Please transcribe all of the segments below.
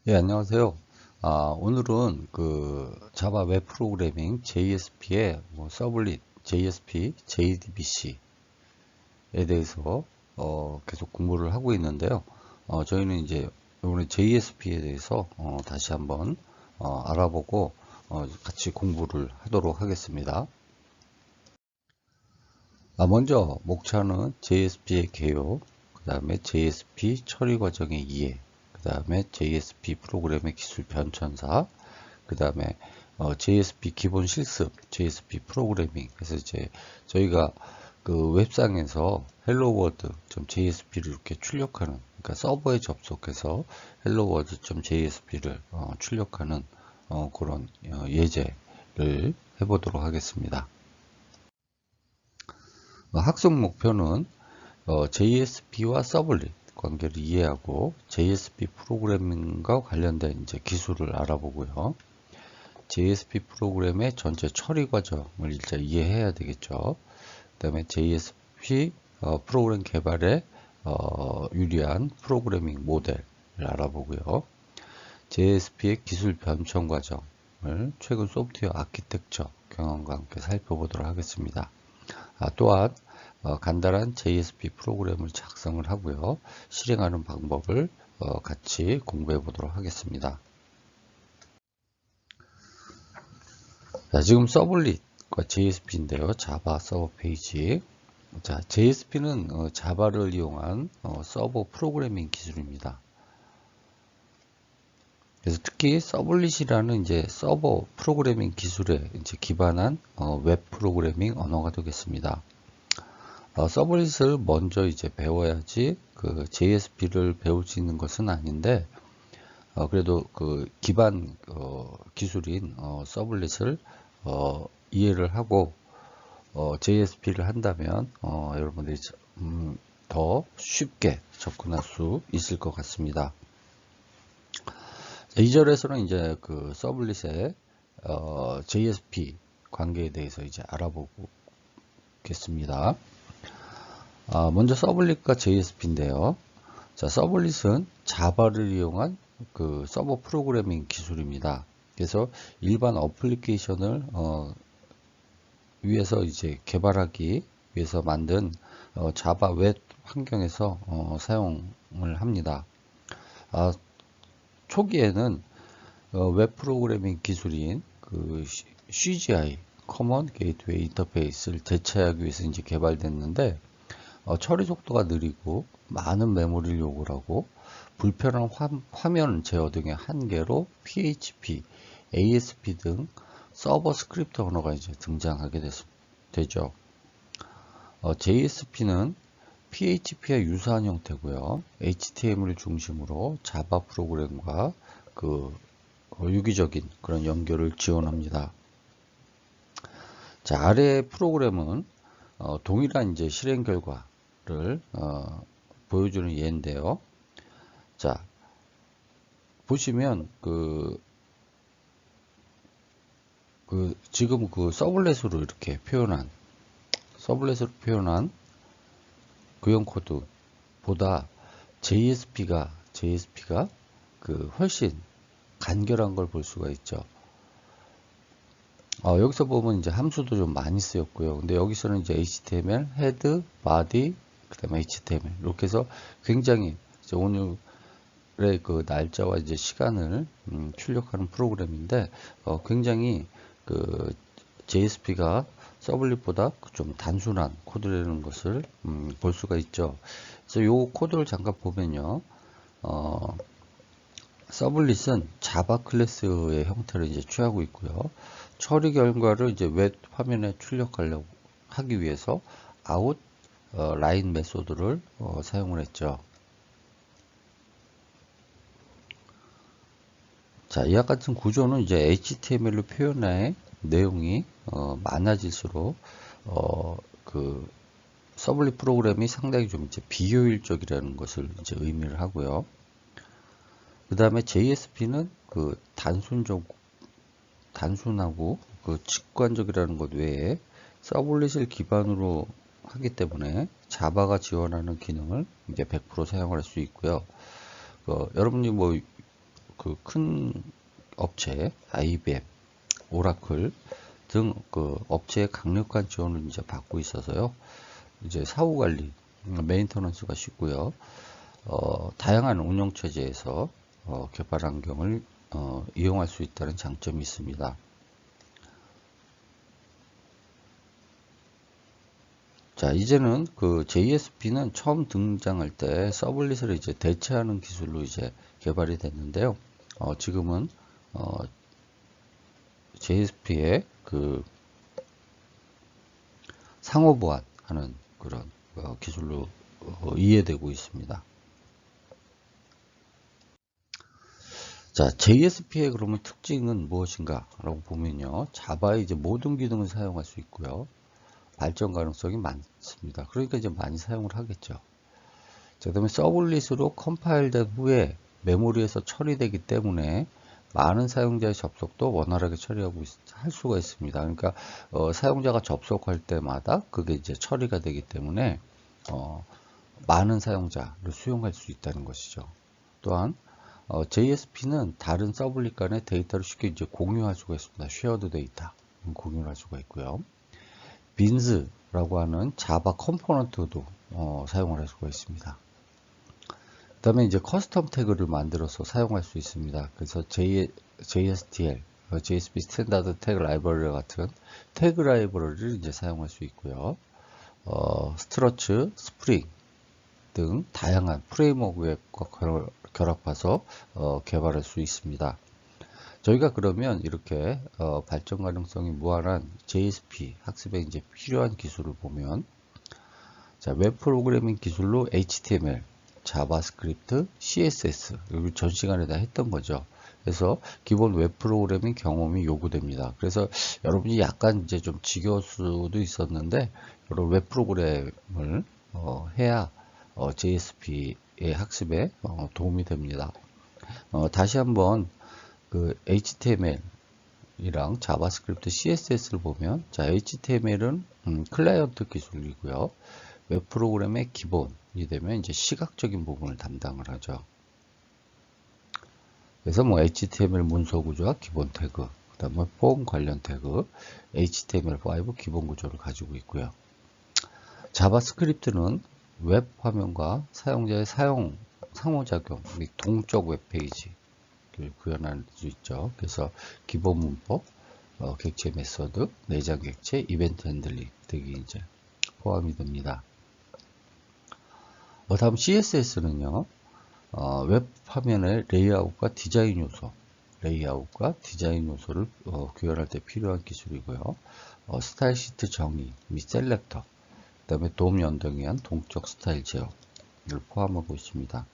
예, 안녕하세요. 오늘은 그 자바 웹 프로그래밍 JSP의 서블릿, JSP, JDBC에 대해서 계속 공부를 하고 있는데요. 저희는 이제 이번에 JSP에 대해서 다시 한번 알아보고 같이 공부를 하도록 하겠습니다. 먼저 목차는 JSP의 개요, 그 다음에 JSP 처리 과정의 이해, 그 다음에 JSP 프로그램의 기술 변천사, 그 다음에 JSP 기본 실습, JSP 프로그래밍. 그래서 이제 저희가 그 웹상에서 helloworld.jsp를 이렇게 출력하는, 그러니까 서버에 접속해서 helloworld.jsp를 출력하는 그런 예제를 해보도록 하겠습니다. 학습 목표는 JSP와 서블릿 관계를 이해하고 JSP 프로그래밍과 관련된 이제 기술을 알아보고요. JSP 프로그램의 전체 처리 과정을 일단 이해해야 되겠죠. 그 다음에 JSP 프로그램 개발에 유리한 프로그래밍 모델을 알아보고요. JSP의 기술 변천 과정을 최근 소프트웨어 아키텍처 경험과 함께 살펴보도록 하겠습니다. 또한 간단한 JSP 프로그램을 작성을 하고요. 실행하는 방법을 같이 공부해 보도록 하겠습니다. 자, 지금 서블릿과 JSP인데요. 자바 서버 페이지. 자, JSP는 자바를 이용한 서버 프로그래밍 기술입니다. 그래서 특히 서블릿이라는 이제 서버 프로그래밍 기술에 이제 기반한 웹 프로그래밍 언어가 되겠습니다. 서블릿을 먼저 이제 배워야지 그 JSP를 배울 수 있는 것은 아닌데, 그래도 그 기반 기술인 서블릿을 이해를 하고 JSP를 한다면 여러분들이 더 쉽게 접근할 수 있을 것 같습니다. 2절에서는 이제 그 서블릿의 JSP 관계에 대해서 이제 알아보겠습니다. 먼저 서블릿과 JSP인데요. 자, 서블릿은 자바를 이용한 그 서버 프로그래밍 기술입니다. 그래서 일반 어플리케이션을 위해서 이제 개발하기 위해서 만든 자바 웹 환경에서 사용을 합니다. 초기에는 웹 프로그래밍 기술인 그 CGI, Common Gateway Interface를 대체하기 위해서 이제 개발됐는데, 처리 속도가 느리고 많은 메모리를 요구하고 불편한 화면 제어 등의 한계로 PHP, ASP 등 서버 스크립트 언어가 이제 등장하게 되죠. JSP는 PHP와 유사한 형태고요. HTML을 중심으로 자바 프로그램과 그 유기적인 그런 연결을 지원합니다. 자, 아래 프로그램은 동일한 이제 실행 결과를 보여주는 예인데요. 자, 보시면 지금 그 서블렛으로 이렇게 표현한 구형 코드보다 JSP가 그 훨씬 간결한 걸 볼 수가 있죠. 여기서 보면 이제 함수도 좀 많이 쓰였고요. 근데 여기서는 이제 HTML, 헤드, 바디, 그 다음에 HTML 이렇게 해서 굉장히 이제 오늘의 그 날짜와 이제 시간을 출력하는 프로그램인데 굉장히 그 JSP가 서블릿보다 좀 단순한 코드라는 것을 볼 수가 있죠. 그래서 요 코드를 잠깐 보면요. 서블릿은 자바 클래스의 형태를 이제 취하고 있고요. 처리 결과를 이제 웹 화면에 출력하려고 하기 위해서 out 라인 메소드를 사용을 했죠. 자, 이와 같은 구조는 이제 HTML로 표현할 내용이 많아질수록 그 서블릿 프로그램이 상당히 좀 이제 비효율적이라는 것을 이제 의미를 하고요. 그 다음에 JSP는 그 단순하고 그 직관적이라는 것 외에 서블릿을 기반으로 하기 때문에 자바가 지원하는 기능을 이제 100% 사용할 수 있고요. 여러분이 뭐 그 큰 업체, IBM, 오라클 등 그 업체의 강력한 지원을 이제 받고 있어서요. 이제 사후 관리, 메인터넌스가 쉽고요. 다양한 운영 체제에서 개발 환경을 이용할 수 있다는 장점이 있습니다. 자, 이제는 그 JSP는 처음 등장할 때 서블릿을 이제 대체하는 기술로 이제 개발이 됐는데요. 지금은 JSP의 그 상호 보완하는 그런 기술로 이해되고 있습니다. 자, JSP의 그러면 특징은 무엇인가 라고 보면요. 자바의 이제 모든 기능을 사용할 수 있고요. 발전 가능성이 많습니다. 그러니까 이제 많이 사용을 하겠죠. 자, 그다음에 서블릿으로 컴파일된 후에 메모리에서 처리되기 때문에 많은 사용자의 접속도 원활하게 처리하고 할 수가 있습니다. 그러니까 사용자가 접속할 때마다 그게 이제 처리가 되기 때문에 많은 사용자를 수용할 수 있다는 것이죠. 또한 JSP는 다른 서블릿 간의 데이터를 쉽게 이제 공유할 수가 있습니다. 쉐어드 데이터 공유를 할 수가 있고요. 빈즈라고 하는 자바 컴포넌트도 사용을 할 수가 있습니다. 그 다음에 이제 커스텀 태그를 만들어서 사용할 수 있습니다. 그래서 JSTL, JSP 스탠다드 태그 라이브러리 같은 태그 라이브러리를 이제 사용할 수 있고요. 스트러츠, 스프링 등 다양한 프레임워크와 결합해서 개발할 수 있습니다. 저희가 그러면 이렇게 발전 가능성이 무한한 JSP 학습에 이제 필요한 기술을 보면, 자, 웹 프로그래밍 기술로 HTML, 자바스크립트, CSS, 여기 전 시간에 다 했던 거죠. 그래서 기본 웹 프로그래밍 경험이 요구됩니다. 그래서 여러분이 약간 이제 좀 지겨울 수도 있었는데, 여러분 웹 프로그램을 해야 JSP의 학습에 도움이 됩니다. 다시 한번 그 HTML이랑 자바스크립트, CSS를 보면, 자, HTML은 클라이언트 기술이고요. 웹 프로그램의 기본이 되면 이제 시각적인 부분을 담당을 하죠. 그래서 뭐 HTML 문서 구조와 기본 태그, 그다음에 폼 관련 태그, HTML5 기본 구조를 가지고 있고요. 자바스크립트는 웹 화면과 사용자의 상호작용, 동적 웹페이지를 구현할 수 있죠. 그래서 기본 문법, 객체 메서드, 내장 객체, 이벤트 핸들링 등이 이제 포함이 됩니다. 다음 CSS는요, 웹 화면의 레이아웃과 디자인 요소를 구현할 때 필요한 기술이고요. 스타일 시트 정의 및 셀렉터, 그 다음에 도움 연동에 의한 동적 스타일 제어를 포함하고 있습니다.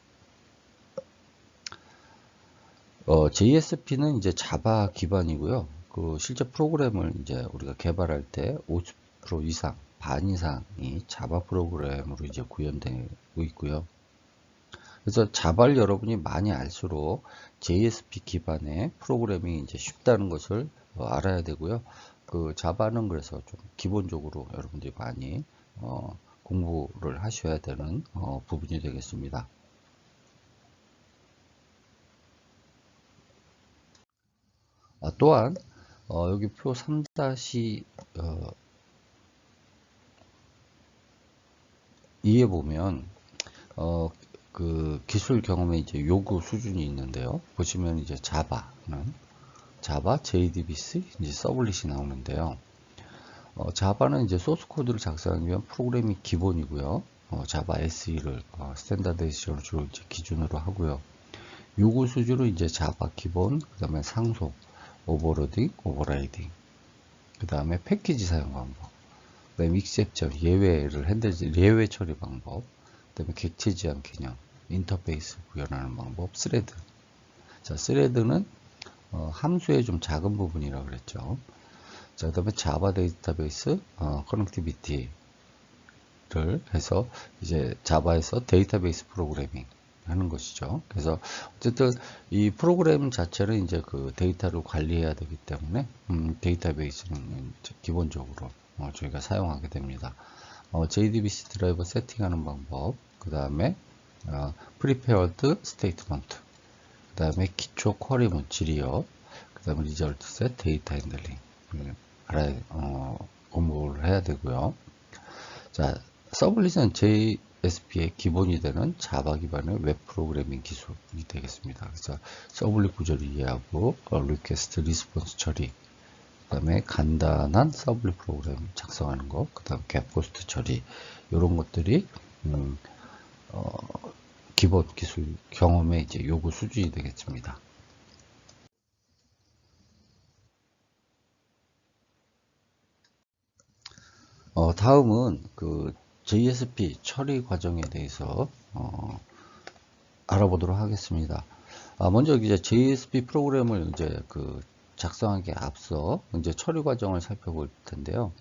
JSP는 이제 자바 기반이고요. 그 실제 프로그램을 이제 우리가 개발할 때 50% 이상, 반 이상이 자바 프로그램으로 이제 구현되고 있고요. 그래서 자바를 여러분이 많이 알수록 JSP 기반의 프로그래밍이 이제 쉽다는 것을 알아야 되고요. 그 자바는 그래서 좀 기본적으로 여러분들이 많이 공부를 하셔야 되는 부분이 되겠습니다. 또한 여기 표 3-2에 보면 그 기술 경험의 이제 요구 수준이 있는데요. 보시면 이제 자바는 자바, JDBC, 이제 서블릿이 나오는데요. 자바는 이제 소스 코드를 작성하기 위한 프로그래밍 기본이고요. 자바 SE를 스탠다드에이션을 주로 이제 기준으로 하고요. 요구 수준은 이제 자바 기본, 그 다음에 상속, 오버로딩, 오버라이딩, 그 다음에 패키지 사용 방법, 그 다음에 익셉션, 예외 처리 방법, 그 다음에 객체 지향 개념, 인터페이스 구현하는 방법, 스레드. 자, 스레드는 함수의 좀 작은 부분이라고 그랬죠. 자, 그 다음에 자바 데이터베이스 커넥티비티를 해서 이제 자바에서 데이터베이스 프로그래밍 하는 것이죠. 그래서 어쨌든 이 프로그램 자체는 이제 그 데이터를 관리해야 되기 때문에 데이터베이스는 기본적으로 저희가 사용하게 됩니다. JDBC 드라이버 세팅하는 방법, 그 다음에 prepared statement, 그 다음에 기초 쿼리 문질이요. 그 다음에 리절트셋, 데이터 핸들링 공부를 해야 되고요. 자, 서블릿은 JSP의 기본이 되는 자바 기반의 웹 프로그래밍 기술이 되겠습니다. 그래서 서블릿 구조를 이해하고 리퀘스트, 리스폰스 처리, 그 다음에 간단한 서블릿 프로그램 작성하는 거, 그 다음 겟 포스트 처리, 이런 것들이 기본 기술 경험의 이제 요구 수준이 되겠습니다. 다음은 그 JSP 처리 과정에 대해서 알아보도록 하겠습니다. 먼저 이제 JSP 프로그램을 이제 작성하기에 앞서 이제 처리 과정을 살펴볼 텐데요.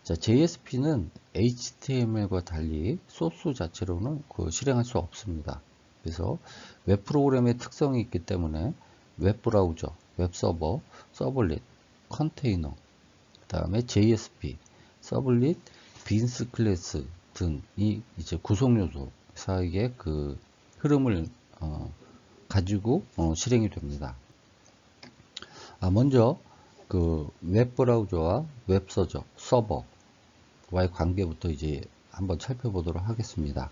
자, JSP는 HTML과 달리 소스 자체로는 실행할 수 없습니다. 그래서 웹 프로그램의 특성이 있기 때문에 웹 브라우저, 웹 서버, 서블릿, 컨테이너, 그 다음에 JSP, 서블릿, 빈스 클래스 등이 이제 구성 요소 사이의 흐름을 가지고 실행이 됩니다. 먼저 웹 브라우저와 웹 서버와의 관계부터 이제 한번 살펴보도록 하겠습니다.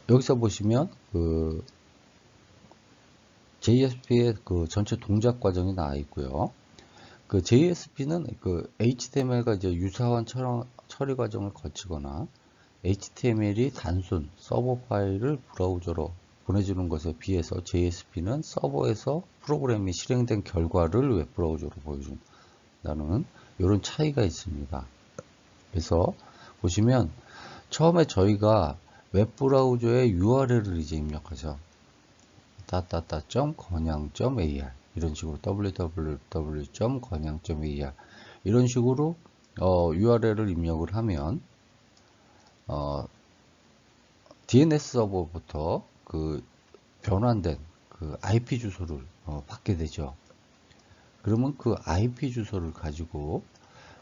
여기서 보시면 JSP의 전체 동작 과정이 나와 있고요. JSP는 HTML과 이제 유사한 처리 과정을 거치거나 HTML이 단순 서버 파일을 브라우저로 보내주는 것에 비해서 JSP는 서버에서 프로그램이 실행된 결과를 웹 브라우저로 보여준다는 이런 차이가 있습니다. 그래서 보시면 처음에 저희가 웹 브라우저의 URL을 이제 입력하죠. .건양.ar 이런 식으로 www.건양.ar 이런 식으로 URL을 입력을 하면 DNS 서버부터 변환된 IP 주소를 받게 되죠. 그러면 그 IP 주소를 가지고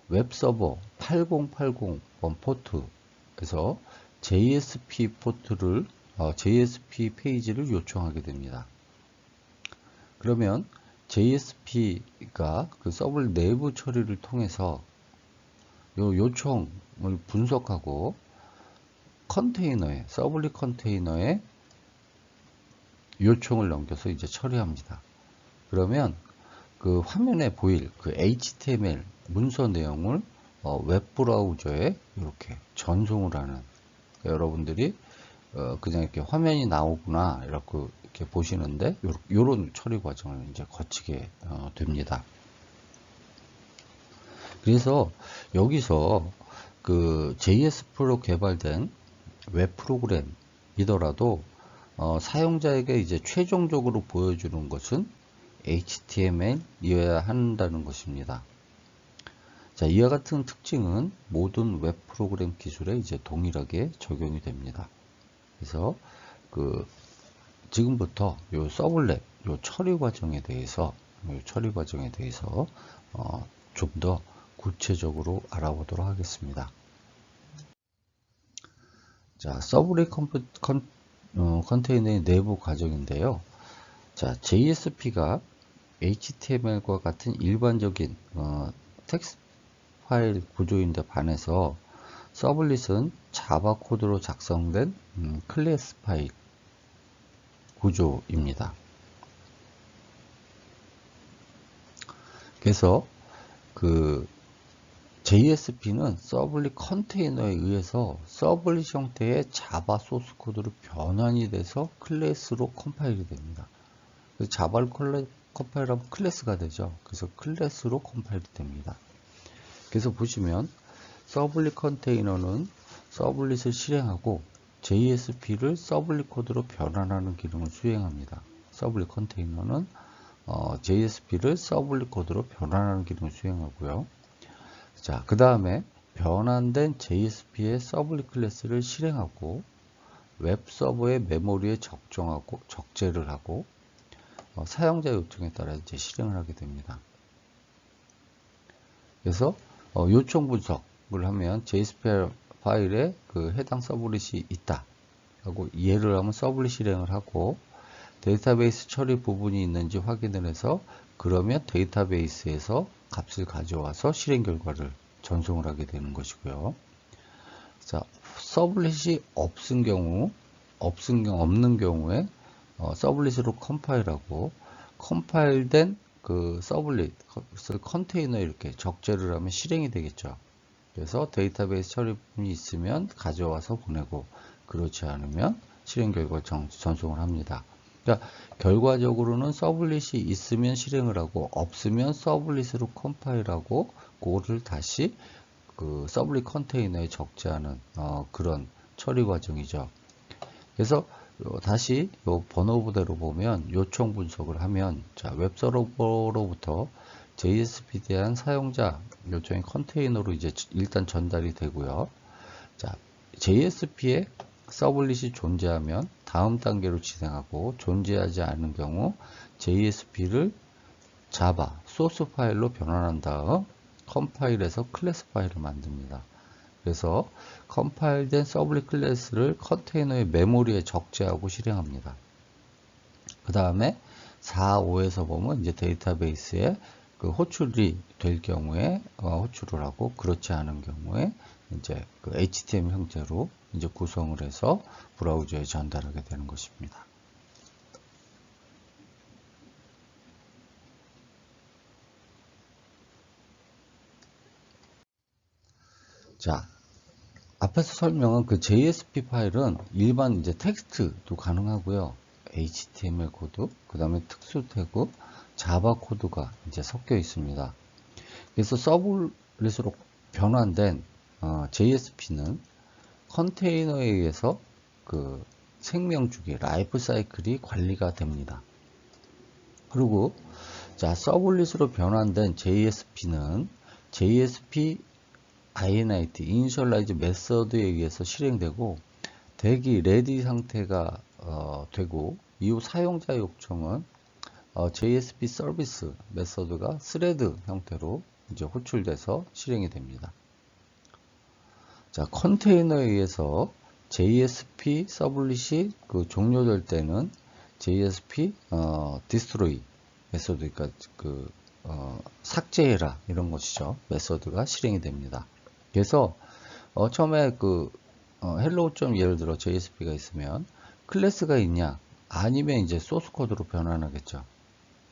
웹 서버 8080번 포트에서 JSP 포트를 JSP 페이지를 요청하게 됩니다. 그러면 JSP가 서블 내부 처리를 통해서 요 요청을 분석하고 컨테이너에 서블릿 컨테이너에 요청을 넘겨서 이제 처리합니다. 그러면 화면에 보일 HTML 문서 내용을 웹 브라우저에 이렇게 전송을 하는, 여러분들이 그냥 이렇게 화면이 나오구나 이렇게 보시는데 요런 처리 과정을 이제 거치게 됩니다. 그래서 여기서 JSP로 개발된 웹 프로그램이더라도 사용자에게 이제 최종적으로 보여주는 것은 HTML이어야 한다는 것입니다. 자, 이와 같은 특징은 모든 웹 프로그램 기술에 이제 동일하게 적용이 됩니다. 그래서 지금부터 요 서블렛 요 처리 과정에 대해서 좀 더 구체적으로 알아보도록 하겠습니다. 자, 서블렛 컨테이너의 내부 과정인데요. 자, JSP가 HTML과 같은 일반적인 텍스트 파일 구조인데 반해서 서블릿은 자바 코드로 작성된 클래스 파일 구조입니다. 그래서 JSP는 서블릿 컨테이너에 의해서 서블릿 형태의 자바 소스 코드로 변환이 돼서 클래스로 컴파일이 됩니다. 자바를 컴파일하면 클래스가 되죠. 그래서 클래스로 컴파일이 됩니다. 그래서 보시면 서블릿 컨테이너는 서블릿을 실행하고 JSP를 서블릿 코드로 변환하는 기능을 수행합니다. 서블릿 컨테이너는 JSP를 서블릿 코드로 변환하는 기능을 수행하고요. 자, 그 다음에 변환된 JSP의 서블릿 클래스를 실행하고 웹 서버의 메모리에 적재를 하고 사용자 요청에 따라 이제 실행을 하게 됩니다. 그래서 요청 분석을 하면 JSP 파일에 해당 서블릿이 있다 하고 이해를 하면 서블릿 실행을 하고, 데이터베이스 처리 부분이 있는지 확인을 해서 그러면 데이터베이스에서 값을 가져와서 실행 결과를 전송을 하게 되는 것이고요. 자, 서블릿이 없는 경우에 서블릿으로 컴파일하고 컴파일된 그 서블릿 컨테이너에 이렇게 적재를 하면 실행이 되겠죠. 그래서 데이터베이스 처리 부분이 있으면 가져와서 보내고 그렇지 않으면 실행 결과 전송을 합니다. 그러니까 결과적으로는 서블릿이 있으면 실행을 하고 없으면 서블릿으로 컴파일하고 그거를 다시 그 서블릿 컨테이너에 적재하는 그런 처리 과정이죠. 그래서 다시 요 번호부대로 보면 요청 분석을 하면 자, 웹서버로부터 JSP에 대한 사용자 요청이 컨테이너로 이제 일단 전달이 되고요. 자, JSP에 서블릿이 존재하면 다음 단계로 진행하고 존재하지 않은 경우 JSP를 자바 소스 파일로 변환한 다음 컴파일해서 클래스 파일을 만듭니다. 그래서 컴파일된 서블릿 클래스를 컨테이너의 메모리에 적재하고 실행합니다. 그 다음에 4, 5에서 보면 이제 데이터베이스에 그 호출이 될 경우에 호출을 하고 그렇지 않은 경우에 이제 그 HTML 형태로 이제 구성을 해서 브라우저에 전달하게 되는 것입니다. 자, 앞에서 설명한 그 JSP 파일은 일반 이제 텍스트도 가능하고요. HTML 코드, 그 다음에 특수 태그, 자바 코드가 이제 섞여 있습니다. 그래서 서블릿으로 변환된 JSP는 컨테이너에 의해서 그 생명주기, 라이프 사이클이 관리가 됩니다. 그리고 자, 서블릿으로 변환된 JSP는 JSP init, initialize 메서드에 의해서 실행되고 대기 ready 상태가 되고 이후 사용자 요청은 JSP 서비스 메서드가 스레드 형태로 이제 호출돼서 실행이 됩니다. 자, 컨테이너에 의해서 JSP 서블릿이 그 종료될 때는 JSP destroy 메서드, 그러니까 그 삭제해라 이런 것이죠. 메서드가 실행이 됩니다. 그래서 처음에 그 hello 예를 들어 JSP가 있으면 클래스가 있냐 아니면 이제 소스 코드로 변환하겠죠.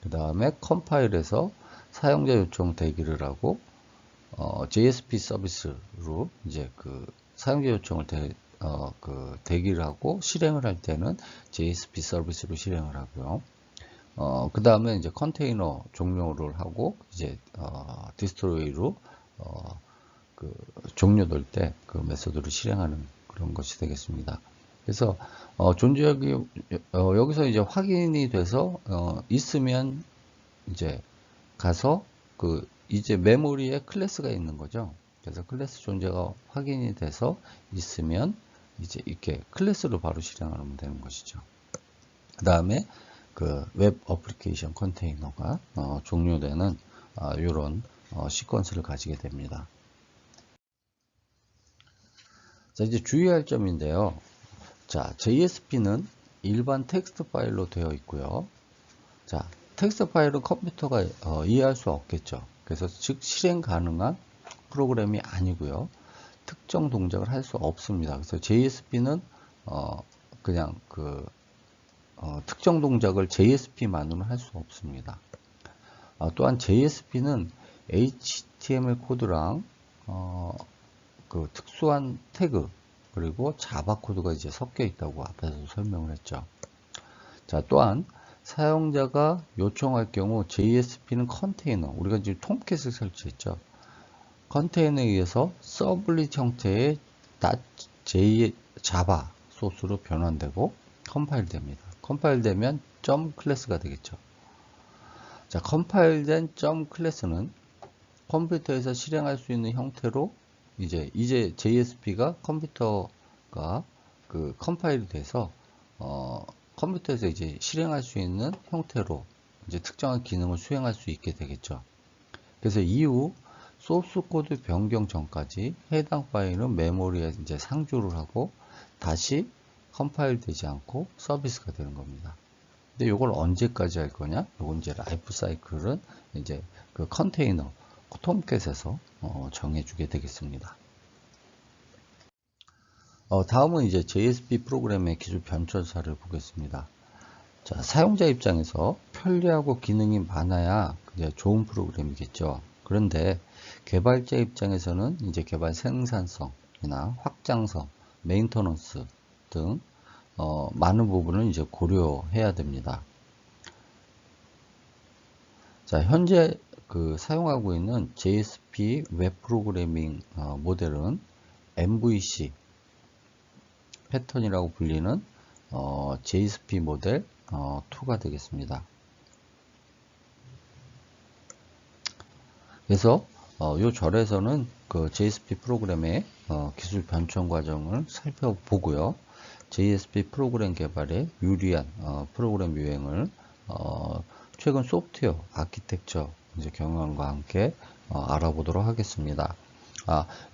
그 다음에 컴파일해서 사용자 요청 대기를 하고 JSP 서비스로 이제 그 사용자 요청을 대기를 하고 실행을 할 때는 JSP 서비스로 실행을 하고요. 그 다음에 이제 컨테이너 종료를 하고 이제 디스트로이로 그 종료될 때 그 메소드를 실행하는 그런 것이 되겠습니다. 그래서 여기서 이제 확인이 돼서 있으면 이제 가서 그 이제 메모리에 클래스가 있는 거죠. 그래서 클래스 존재가 확인이 돼서 있으면 이제 이렇게 클래스로 바로 실행하면 되는 것이죠. 그 다음에 그 웹 어플리케이션 컨테이너가 종료되는 이런 시퀀스를 가지게 됩니다. 자, 이제 주의할 점인데요. 자, JSP는 일반 텍스트 파일로 되어 있고요. 자, 텍스트 파일은 컴퓨터가 이해할 수 없겠죠. 그래서 즉 실행 가능한 프로그램이 아니고요. 특정 동작을 할 수 없습니다. 그래서 JSP는 그냥 그 특정 동작을 JSP만으로는 할 수 없습니다. 또한 JSP는 HTML 코드랑 그 특수한 태그 그리고 자바 코드가 이제 섞여 있다고 앞에서 설명을 했죠. 자, 또한 사용자가 요청할 경우 JSP는 컨테이너, 우리가 지금 톰캣을 설치했죠. 컨테이너에 의해서 서블릿 형태의 .java 소스로 변환되고 컴파일됩니다. 컴파일되면 점 클래스가 되겠죠. 자, 컴파일된 점 클래스는 컴퓨터에서 실행할 수 있는 형태로 이제 JSP가 컴퓨터가 그 컴파일이 돼서 컴퓨터에서 이제 실행할 수 있는 형태로 이제 특정한 기능을 수행할 수 있게 되겠죠. 그래서 이후 소스 코드 변경 전까지 해당 파일은 메모리에 이제 상주를 하고 다시 컴파일 되지 않고 서비스가 되는 겁니다. 근데 이걸 언제까지 할 거냐? 이건 이제 라이프 사이클은 이제 그 컨테이너 톰캣에서 정해주게 되겠습니다. 다음은 이제 JSP 프로그램의 기술 변천사를 보겠습니다. 자, 사용자 입장에서 편리하고 기능이 많아야 이제 좋은 프로그램이겠죠. 그런데 개발자 입장에서는 이제 개발 생산성이나 확장성, 메인터넌스 등 많은 부분을 이제 고려해야 됩니다. 자, 현재 그 사용하고 있는 JSP 웹 프로그래밍 모델은 MVC 패턴이라고 불리는 JSP 모델 2가 되겠습니다. 그래서 이 절에서는 그 JSP 프로그램의 기술 변천 과정을 살펴보고요. JSP 프로그램 개발에 유리한 프로그램 유행을 최근 소프트웨어 아키텍처 이제 경험과 함께 알아보도록 하겠습니다.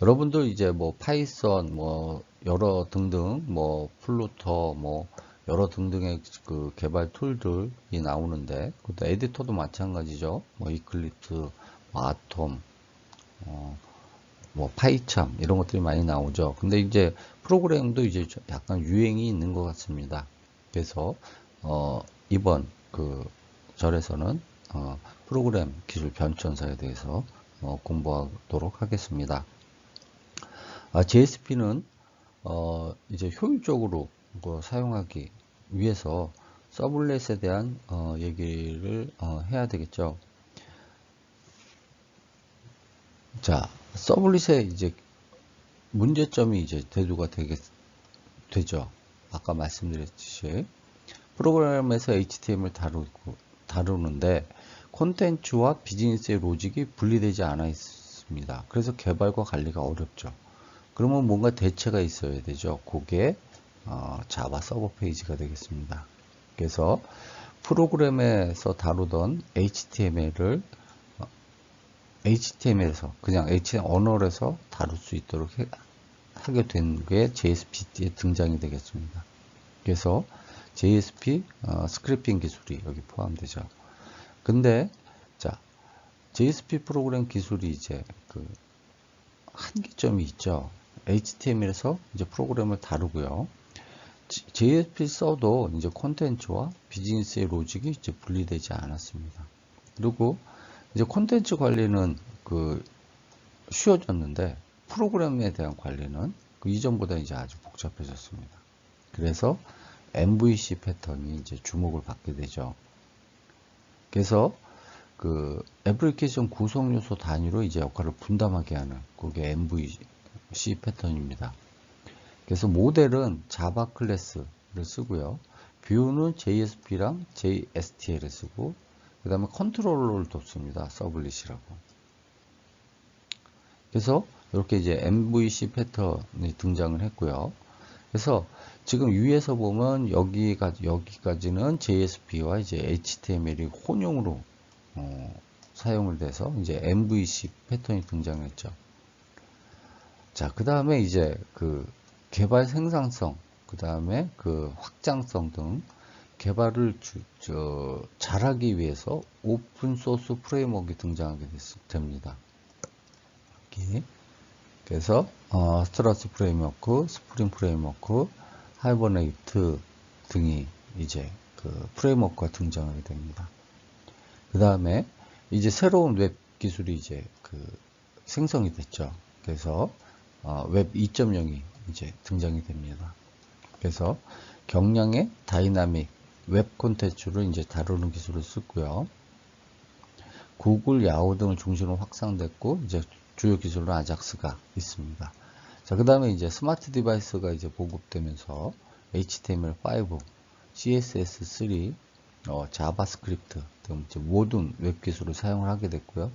여러분들 이제 뭐 파이썬 뭐 여러 등등 뭐 플루터 뭐 여러 등등의 그 개발 툴들이 나오는데 그것도 에디터도 마찬가지죠. 뭐 이클립스, 뭐 아톰, 뭐 파이참 이런 것들이 많이 나오죠. 근데 이제 프로그램도 이제 약간 유행이 있는 것 같습니다. 그래서 이번 그 절에서는 프로그램 기술 변천사에 대해서 공부하도록 하겠습니다. JSP는 이제 효율적으로 사용하기 위해서 서블렛에 대한 얘기를 해야 되겠죠. 자, 서블릿의 이제 문제점이 이제 대두가 되죠. 아까 말씀드렸듯이 프로그램에서 HTML 다루는데 콘텐츠와 비즈니스의 로직이 분리되지 않아 있습니다. 그래서 개발과 관리가 어렵죠. 그러면 뭔가 대체가 있어야 되죠. 그게 자바 서버 페이지가 되겠습니다. 그래서 프로그램에서 다루던 HTML을 HTML에서 그냥 HTML 언어에서 다룰 수 있도록 하게 된 게 JSP의 등장이 되겠습니다. 그래서 JSP 스크립팅 기술이 여기 포함되죠. 근데 자, JSP 프로그램 기술이 이제 그 한계점이 있죠. HTML에서 이제 프로그램을 다루고요. JSP 써도 이제 콘텐츠와 비즈니스의 로직이 이제 분리되지 않았습니다. 그리고 이제 콘텐츠 관리는 그 쉬워졌는데 프로그램에 대한 관리는 그 이전보다 이제 아주 복잡해졌습니다. 그래서 MVC 패턴이 이제 주목을 받게 되죠. 그래서 그 애플리케이션 구성 요소 단위로 이제 역할을 분담하게 하는 그게 MVC 패턴입니다. 그래서 모델은 자바 클래스를 쓰고요. 뷰는 JSP랑 JSTL을 쓰고 그 다음에 컨트롤러를 뒀습니다. 서블릿이라고. 그래서 이렇게 이제 MVC 패턴이 등장을 했고요. 그래서 지금 위에서 보면 여기까지는 JSP와 이제 HTML이 혼용으로 사용을 돼서 이제 MVC 패턴이 등장했죠. 자, 그 다음에 이제 그 개발 생산성, 그 다음에 그 확장성 등 개발을 잘하기 위해서 오픈소스 프레임워크가 등장하게 됩니다. 여기. 그래서 스트러스 프레임워크, 스프링 프레임워크, 하이버네이트 등이 이제 그 프레임워크가 등장하게 됩니다. 그 다음에 이제 새로운 웹 기술이 이제 그 생성이 됐죠. 그래서 웹 2.0이 이제 등장이 됩니다. 그래서 경량의 다이나믹 웹 콘텐츠를 이제 다루는 기술을 쓰고요. 구글, 야후 등을 중심으로 확산됐고 이제 주요 기술은 아작스가 있습니다. 자, 그 다음에 이제 스마트 디바이스가 이제 보급되면서 HTML5, CSS3, 자바스크립트 등 이제 모든 웹 기술을 사용을 하게 됐고요.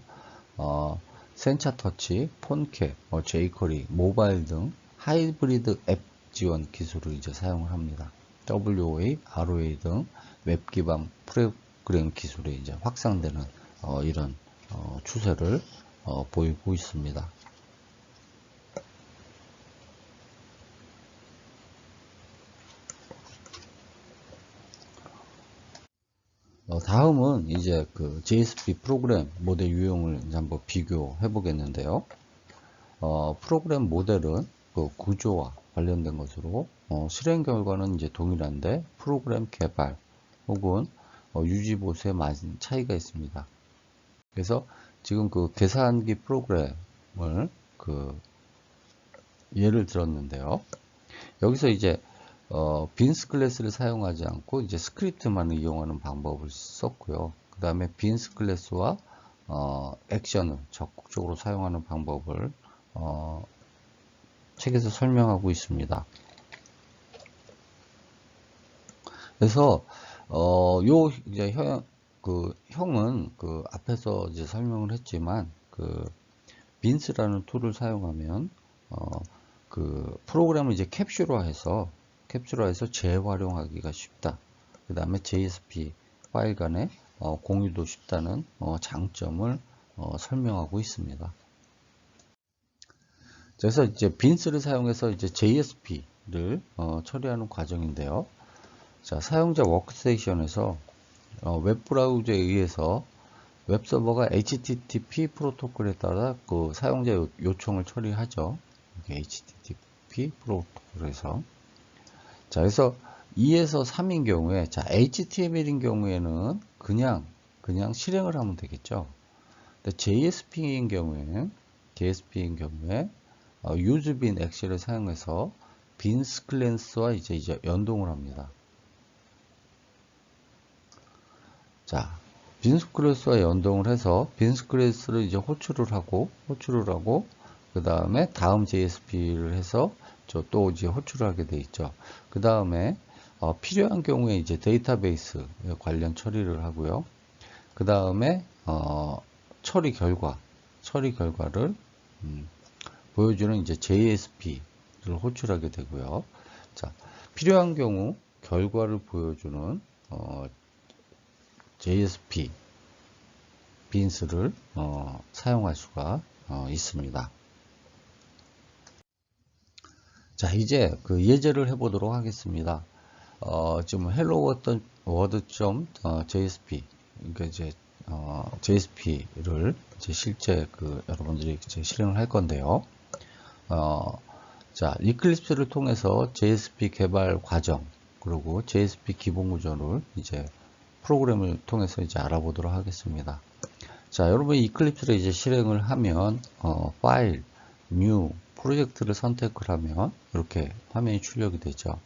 센차 터치, 폰캡, jQuery, 모바일 등 하이브리드 앱 지원 기술을 이제 사용을 합니다. WOA, ROA 등 웹 기반 프로그램 기술이 이제 확산되는 이런 추세를 보이고 있습니다. 다음은 이제 그 JSP 프로그램 모델 유형을 이제 한번 비교해 보겠는데요. 프로그램 모델은 그 구조와 관련된 것으로 실행 결과는 이제 동일한데 프로그램 개발 혹은 유지 보수에 많은 차이가 있습니다. 그래서 지금 그 계산기 프로그램을 그 예를 들었는데요. 여기서 이제 빈스 클래스를 사용하지 않고 이제 스크립트만을 이용하는 방법을 썼고요. 그 다음에 빈스 클래스와 액션을 적극적으로 사용하는 방법을 책에서 설명하고 있습니다. 그래서 요 이제 형은 그 앞에서 이제 설명을 했지만 그 빈스라는 툴을 사용하면 그 프로그램을 이제 캡슐화해서 재활용하기가 쉽다. 그 다음에 JSP 파일 간의 공유도 쉽다는 장점을 설명하고 있습니다. 그래서 이제 빈스를 사용해서 이제 JSP를 처리하는 과정인데요. 자, 사용자 워크스테이션에서 웹브라우저에 의해서 웹서버가 HTTP 프로토콜에 따라 그 사용자 요청을 처리하죠. HTTP 프로토콜에서. 자, 그래서 2에서 3인 경우에, 자, HTML인 경우에는 그냥 실행을 하면 되겠죠. 근데 JSP인 경우에 유즈빈 엑셀을 사용해서 빈스 클래스와 이제 연동을 합니다. 자, 빈스 클래스와 연동을 해서 빈스 클래스를 이제 호출을 하고 그 다음에 다음 JSP를 해서 또 이제 호출을 하게 돼 있죠. 그 다음에 필요한 경우에 이제 데이터베이스 관련 처리를 하고요. 그 다음에 처리 결과를 보여주는 이제 JSP를 호출하게 되고요. 자, 필요한 경우 결과를 보여주는 JSP 빈스를 사용할 수가 있습니다. 자, 이제 그 예제를 해보도록 하겠습니다. 지금 hello world.jsp 그러니까 이제 JSP를 이제 실제 그 여러분들이 이제 실행을 할 건데요. 자, 이클립스를 통해서 JSP 개발 과정 그리고 JSP 기본 구조를 이제 프로그램을 통해서 이제 알아보도록 하겠습니다. 자, 여러분 이클립스를 이제 실행을 하면 파일, 뉴, 프로젝트를 선택을 하면 이렇게 화면이 출력이 되죠.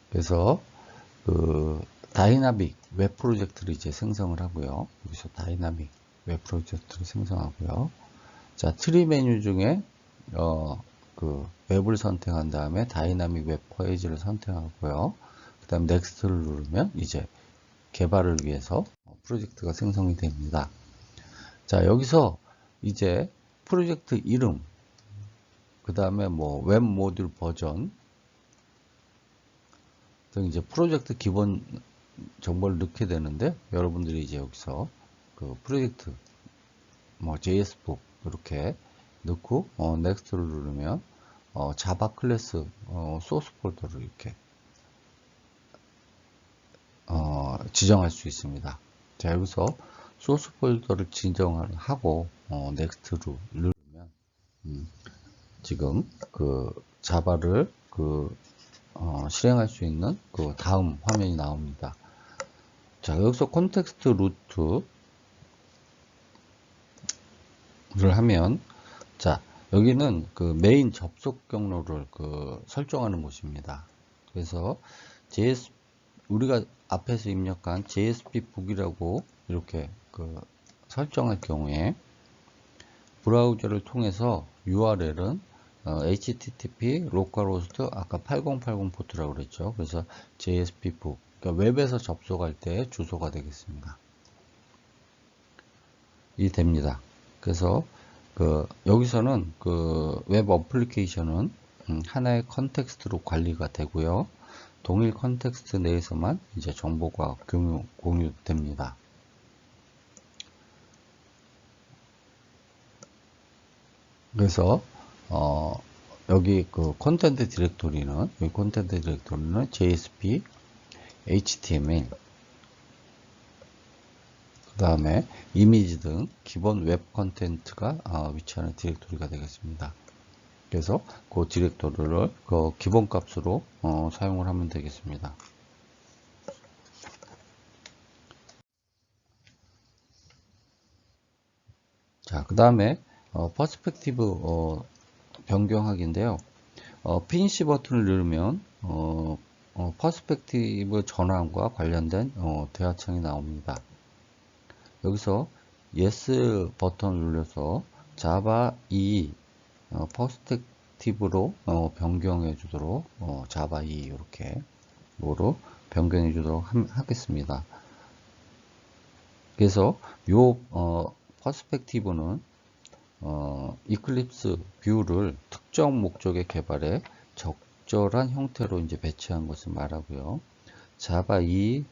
그래서 그 다이나믹 웹 프로젝트를 이제 생성을 하고요. 여기서 다이나믹 웹 프로젝트를 생성하고요. 자, 트리 메뉴 중에 그 웹을 선택한 다음에 다이나믹 웹 페이지를 선택하고요. 그 다음 넥스트를 누르면 이제 개발을 위해서 프로젝트가 생성이 됩니다. 자, 여기서 이제 프로젝트 이름, 그 다음에 뭐 웹 모듈 버전 등 이제 프로젝트 기본 정보를 넣게 되는데, 여러분들이 이제 여기서 그 프로젝트 뭐 JS북 이렇게 넣고 넥스트를 누르면 자바 클래스 소스 폴더를 이렇게 지정할 수 있습니다. 자, 여기서 소스 폴더를 지정을 하고 넥스트로 누르면 지금 그 자바를 실행할 수 있는 그 다음 화면이 나옵니다. 자, 여기서 콘텍스트 루트를 하면, 자, 여기는 그 메인 접속 경로를 설정하는 곳입니다. 그래서 우리가 앞에서 입력한 JSP 북이라고 이렇게 설정할 경우에 브라우저를 통해서 URL은 HTTP localhost 아까 8080 포트라고 그랬죠. 그래서 JSP 북, 그러니까 웹에서 접속할 때 주소가 되겠습니다. 이 됩니다. 그래서 여기서는 웹 어플리케이션은 하나의 컨텍스트로 관리가 되고요. 동일 컨텍스트 내에서만 이제 정보가 공유됩니다. 그래서 여기 콘텐트 디렉토리는 JSP, HTML, 그 다음에 이미지 등 기본 웹 컨텐츠가 위치하는 디렉토리가 되겠습니다. 그래서 그 디렉토리를 그 기본 값으로 사용을 하면 되겠습니다. 자, 그 다음에 퍼스펙티브 변경하기인데요. 피니시 버튼을 누르면 퍼스펙티브 전환과 관련된 대화창이 나옵니다. 여기서 Yes 버튼을 눌러서 자바 2 퍼스펙티브로 변경해 주도록 자바 2 이렇게 뭐로 변경해 주도록 하겠습니다. 그래서 요 퍼스펙티브는 이클립스 뷰를 특정 목적의 개발에 적절한 형태로 이제 배치한 것을 말하고요. 자바 2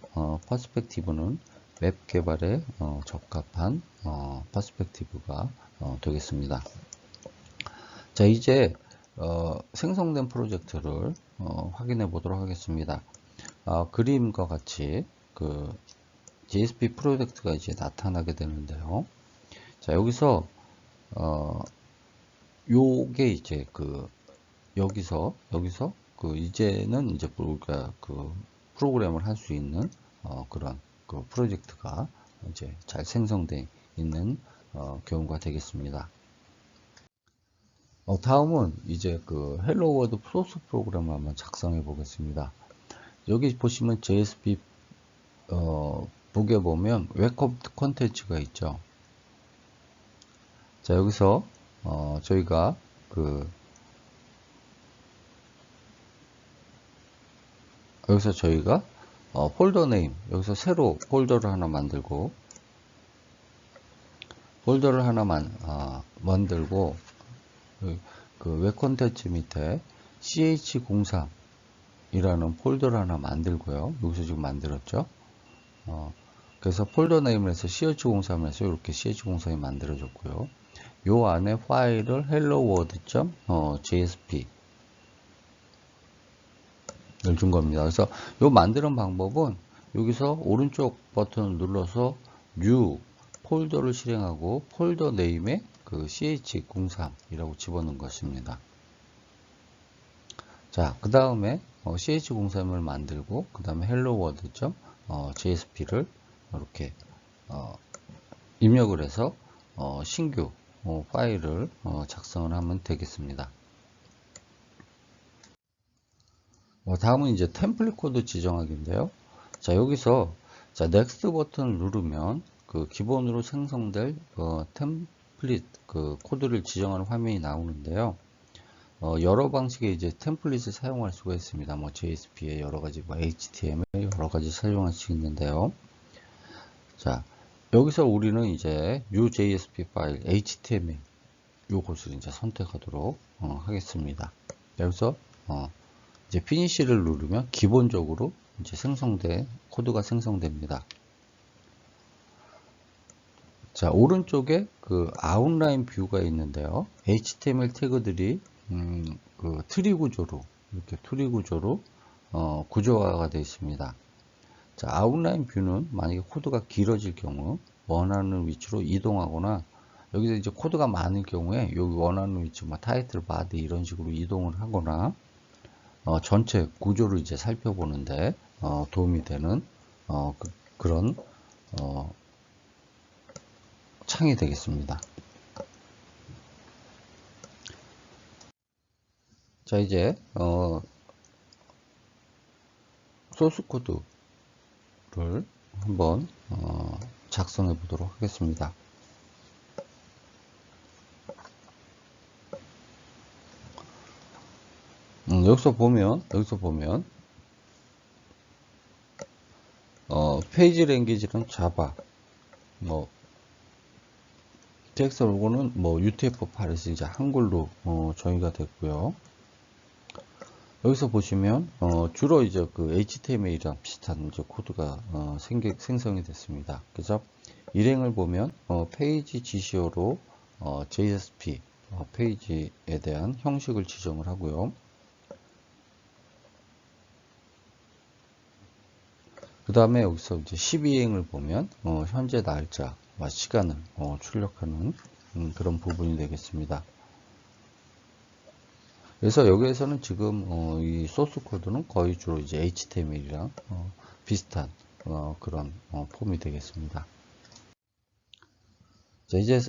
퍼스펙티브는 웹 개발에 적합한 퍼스펙티브가 되겠습니다. 자, 이제 생성된 프로젝트를 확인해 보도록 하겠습니다. 그림과 같이 그 JSP 프로젝트가 이제 나타나게 되는데요. 자, 여기서 요게 이제 여기서 이제는 이제 우리가 그 프로그램을 할 수 있는 그런 그 프로젝트가 이제 잘 생성되어 있는 경우가 되겠습니다. 다음은 이제 그 헬로 월드 소스 프로그램을 한번 작성해 보겠습니다. 여기 보시면 JSP 북에 보면 웹 콘텐츠가 있죠. 자, 여기서 저희가 여기서 저희가 폴더 네임, 여기서 새로 폴더를 하나 만들고 만들고 그 웹 콘텐츠 밑에 ch03 이라는 폴더를 하나 만들고요. 여기서 지금 만들었죠. 그래서 폴더 네임을 해서 ch03을 해서 이렇게 ch03이 만들어졌고요. 요 안에 파일을 helloworld.jsp 를 준 겁니다. 그래서 요 만드는 방법은 여기서 오른쪽 버튼을 눌러서 new 폴더를 실행하고 폴더 네임에 그 ch03이라고 집어넣은 것입니다. 자, 그 다음에 ch03을 만들고 그 다음에 helloworld.jsp를 이렇게 입력을 해서 신규 파일을 작성을 하면 되겠습니다. 다음은 이제 템플릿 코드 지정하기인데요. 자, 여기서 자, 넥스트 버튼을 누르면 그 기본으로 생성될 템플릿 그 코드를 지정하는 화면이 나오는데요. 여러 방식의 이제 템플릿을 사용할 수가 있습니다. 뭐 JSP의 여러 가지, 뭐 HTML 여러 가지 사용할 수 있는데요. 자, 여기서 우리는 이제 new JSP 파일 HTML 요것을 이제 선택하도록 하겠습니다. 여기서 이제 피니시를 누르면 기본적으로 이제 코드가 생성됩니다. 자, 오른쪽에 그 아웃라인 뷰가 있는데요. HTML 태그들이 그 트리 구조로 이렇게 트리 구조로 구조화가 되어 있습니다. 자, 아웃라인 뷰는 만약에 코드가 길어질 경우 원하는 위치로 이동하거나 여기서 이제 코드가 많을 경우에 여기 원하는 위치 뭐 타이틀, 바디 이런 식으로 이동을 하거나 전체 구조를 이제 살펴보는데 도움이 되는 그런 창이 되겠습니다. 자, 이제 소스 코드를 한번 작성해 보도록 하겠습니다. 여기서 보면 페이지 랭귀지는 자바, 뭐 텍스트 로고는 뭐 UTF-8에서 이제 한글로 정의가 됐고요. 여기서 보시면 주로 이제 그 HTML이랑 비슷한 이제 코드가 생성이 됐습니다. 그래서 일행을 보면 페이지 지시어로 JSP 페이지에 대한 형식을 지정을 하고요. 그 그 다음에 여기서 이제 12행을 보면 현재 날짜와 시간을 출력하는 그런 부분이 되겠습니다. 그래서 여기에서는 지금 이 소스 코드는 거의 주로 이제 HTML이랑 비슷한 그런 폼이 되겠습니다. 자, 이제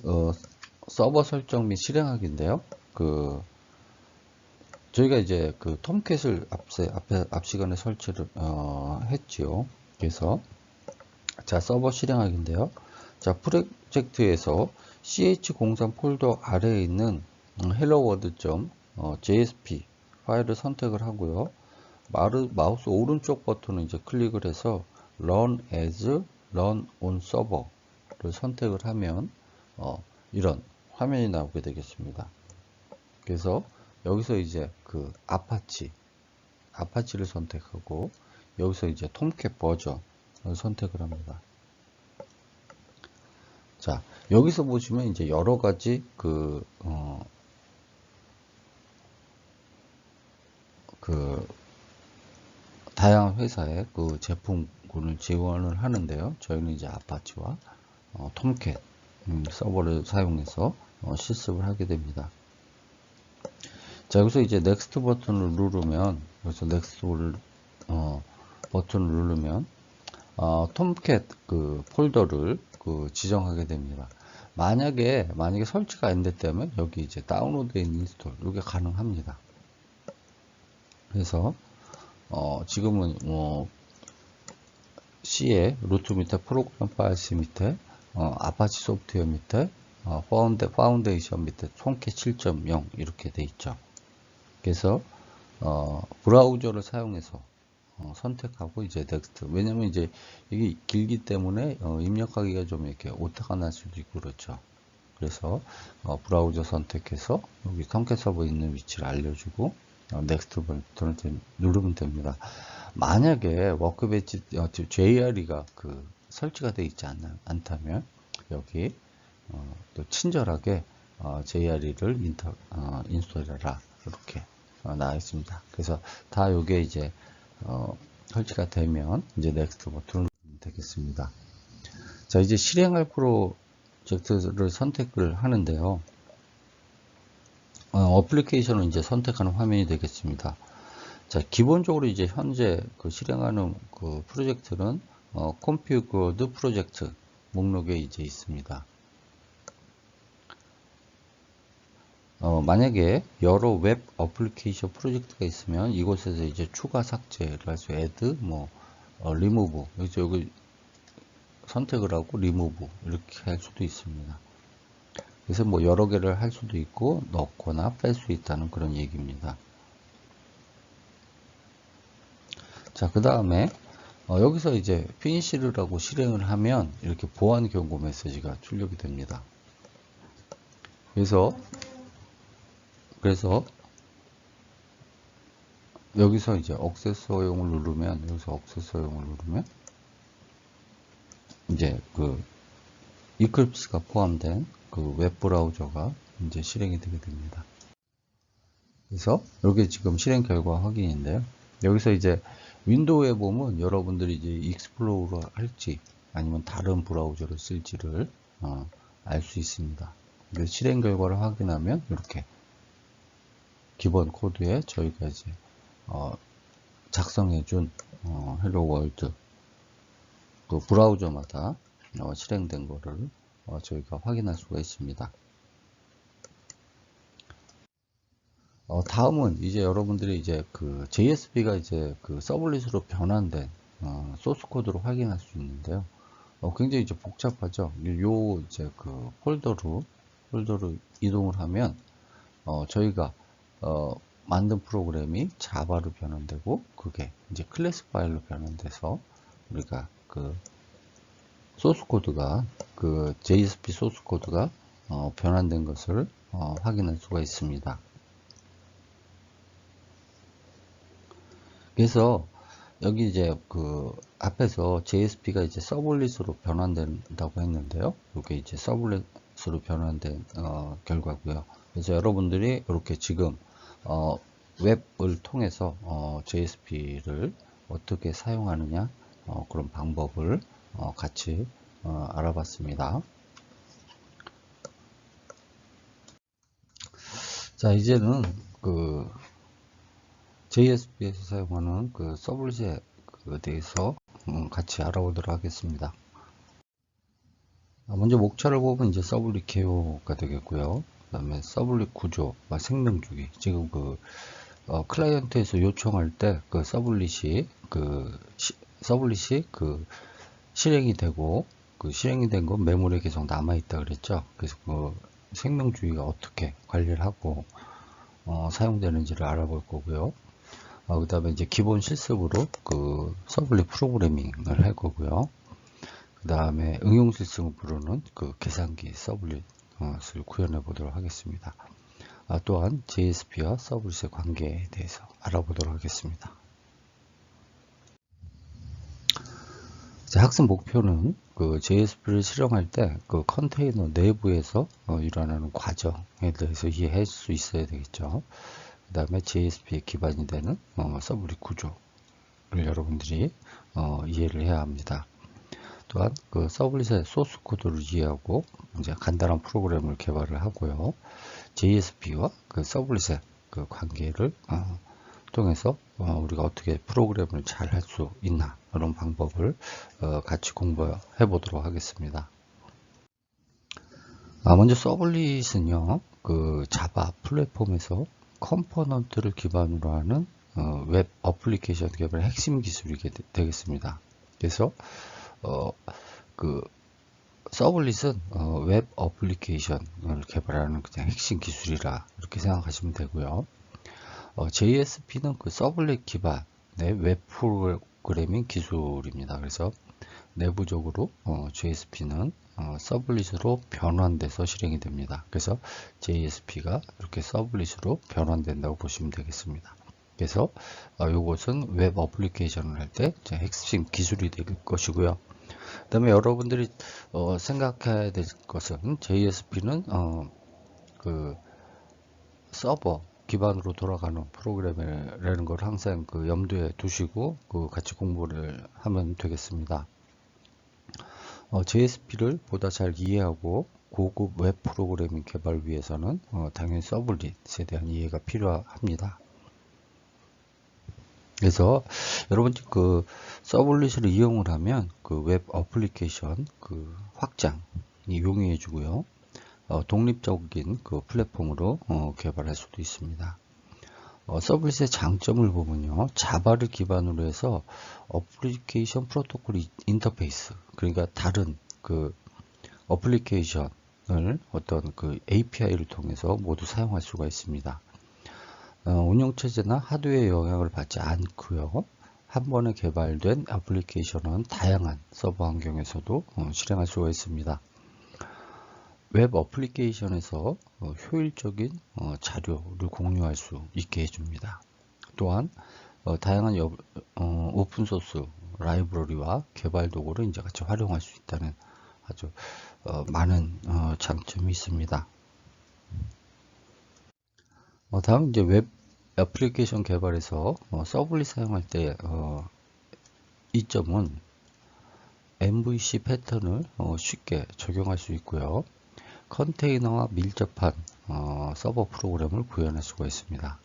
서버 설정 및 실행하기인데요. 저희가 이제 그 톰캣을 앞 시간에 설치를 했지요. 그래서 자, 서버 실행하기인데요. 자, 프로젝트에서 ch03 폴더 아래에 있는 helloworld.jsp 파일을 선택을 하고요. 마우스 오른쪽 버튼을 이제 클릭을 해서 run as run on server를 선택을 하면 이런 화면이 나오게 되겠습니다. 그래서 여기서 이제 그 아파치를 선택하고 여기서 이제 톰캣 버전을 선택을 합니다. 자, 여기서 보시면 이제 여러 가지 다양한 회사의 그 제품군을 지원을 하는데요. 저희는 이제 아파치와 톰캣 서버를 사용해서 실습을 하게 됩니다. 자, 여기서 이제 넥스트 버튼을 누르면 여기서 넥스트 버튼을 누르면 톰캣 그 폴더를 지정하게 됩니다. 만약에 설치가 안 됐다면 여기 이제 다운로드 앤 인스톨 이게 가능합니다. 그래서 지금은 C의 루트 밑에 프로그램 파일스 밑에 아파치 소프트웨어 밑에 파운데이션 밑에 톰캣 7.0 이렇게 돼 있죠. 그래서 브라우저를 사용해서 선택하고 이제 넥스트. 왜냐면 이제 이게 길기 때문에 입력하기가 좀 이렇게 오타가 날 수도 있고 그렇죠. 그래서 브라우저 선택해서 여기 톰캣 서버 있는 위치를 알려주고 넥스트 버튼을 누르면 됩니다. 만약에 워크벤치 JRE가 설치가 되어 있지 않다면 여기 또 친절하게 JRE를 인스톨해라 이렇게 나와 있습니다. 그래서 다 요게 이제 설치가 되면 이제 넥스트 버튼을 누르면 되겠습니다. 자, 이제 실행할 프로젝트를 선택을 하는데요. 어플리케이션을 이제 선택하는 화면이 되겠습니다. 자, 기본적으로 이제 현재 실행하는 프로젝트는 configured 프로젝트 목록에 이제 있습니다. 만약에 여러 웹 어플리케이션 프로젝트가 있으면 이곳에서 이제 추가 삭제를 할 수, add, remove, 여기 선택을 하고 remove 이렇게 할 수도 있습니다. 그래서 여러 개를 할 수도 있고 넣거나 뺄 수 있다는 그런 얘기입니다. 자, 그 다음에 여기서 이제 finish라고 실행을 하면 이렇게 보안 경고 메시지가 출력이 됩니다. 그래서 여기서 이제 액세스 허용을 누르면 이제 이클립스가 포함된 웹 브라우저가 이제 실행이 되게 됩니다. 그래서 여기 지금 실행 결과 확인인데요. 여기서 이제 윈도우에 보면 여러분들이 이제 익스플로러 할지 아니면 다른 브라우저를 쓸지를 알 수 있습니다. 그래서 실행 결과를 확인하면 이렇게 기본 코드에 저희가 이제 작성해준 헬로 월드 브라우저마다 실행된 거를 저희가 확인할 수가 있습니다. 다음은 이제 여러분들이 이제 JSP가 이제 서블릿으로 변환된 소스 코드로 확인할 수 있는데요. 굉장히 이제 복잡하죠. 요 이제 폴더로 이동을 하면 저희가 만든 프로그램이 자바로 변환되고 그게 이제 클래스 파일로 변환돼서 우리가 소스 코드가 JSP 소스 코드가 변환된 것을 확인할 수가 있습니다. 그래서 여기 이제 앞에서 JSP가 이제 서블릿으로 변환된다고 했는데요. 이게 이제 서블릿으로 변환된 결과고요. 그래서 여러분들이 이렇게 지금 웹을 통해서 JSP를 어떻게 사용하느냐 그런 방법을 같이 알아봤습니다. 자, 이제는 그 JSP에서 사용하는 그 서블릿에 대해서 같이 알아보도록 하겠습니다. 먼저 목차를 보면 이제 서블릿 개요가 되겠고요. 그 다음에 서블릿 구조, 생명주기. 지금 클라이언트에서 요청할 때 서블릿이 실행이 되고, 실행이 된 건 메모리에 계속 남아있다 그랬죠. 그래서 생명주기가 어떻게 관리를 하고 사용되는지를 알아볼 거고요. 그 다음에 이제 기본 실습으로 서블릿 프로그래밍을 할 거고요. 그 다음에 응용 실습을 부르는 계산기 서블릿을 구현해 보도록 하겠습니다. 또한 JSP와 서블릿의 관계에 대해서 알아보도록 하겠습니다. 학습 목표는 JSP를 실행할 때 컨테이너 내부에서 일어나는 과정에 대해서 이해할 수 있어야 되겠죠. 그 다음에 JSP의 기반이 되는 서블릿 구조를 여러분들이 이해를 해야 합니다. 또한 서블릿의 소스 코드를 이해하고 이제 간단한 프로그램을 개발을 하고요. JSP와 서블릿의 관계를 통해서 우리가 어떻게 프로그램을 잘 할 수 있나 이런 방법을 같이 공부해 보도록 하겠습니다. 먼저 서블릿은요, 자바 플랫폼에서 컴포넌트를 기반으로 하는 웹 어플리케이션 개발의 핵심 기술이 되겠습니다. 그래서 서블릿은 웹 어플리케이션을 개발하는 그냥 핵심 기술이라 이렇게 생각하시면 되고요. JSP는 서블릿 기반의 웹 프로그래밍 기술입니다. 그래서 내부적으로 JSP는 서블릿으로 변환돼서 실행이 됩니다. 그래서 JSP가 이렇게 서블릿으로 변환된다고 보시면 되겠습니다. 그래서 이것은 웹 어플리케이션을 할 때 핵심 기술이 될 것이고요. 그 다음에 여러분들이 생각해야 될 것은 JSP는 서버 기반으로 돌아가는 프로그램이라는 걸 항상 염두에 두시고 같이 공부를 하면 되겠습니다. JSP를 보다 잘 이해하고 고급 웹 프로그래밍 개발 위해서는 당연히 서블릿에 대한 이해가 필요합니다. 그래서 여러분 서블릿을 이용을 하면 웹 어플리케이션 확장이 용이해 주고요. 독립적인 플랫폼으로 개발할 수도 있습니다. 서블릿의 장점을 보면요, 자바를 기반으로 해서 어플리케이션 프로토콜 인터페이스, 그러니까 다른 어플리케이션을 어떤 API를 통해서 모두 사용할 수가 있습니다. 운영체제나 하드웨어 영향을 받지 않고요. 한 번에 개발된 애플리케이션은 다양한 서버 환경에서도 실행할 수가 있습니다. 웹 어플리케이션에서 효율적인 자료를 공유할 수 있게 해줍니다. 또한 다양한 오픈소스 라이브러리와 개발 도구를 이제 같이 활용할 수 있다는 아주 많은 장점이 있습니다. 다음 이제 웹 애플리케이션 개발에서 서블릿 사용할 때 이점은 MVC 패턴을 쉽게 적용할 수 있고요. 컨테이너와 밀접한 서버 프로그램을 구현할 수가 있습니다.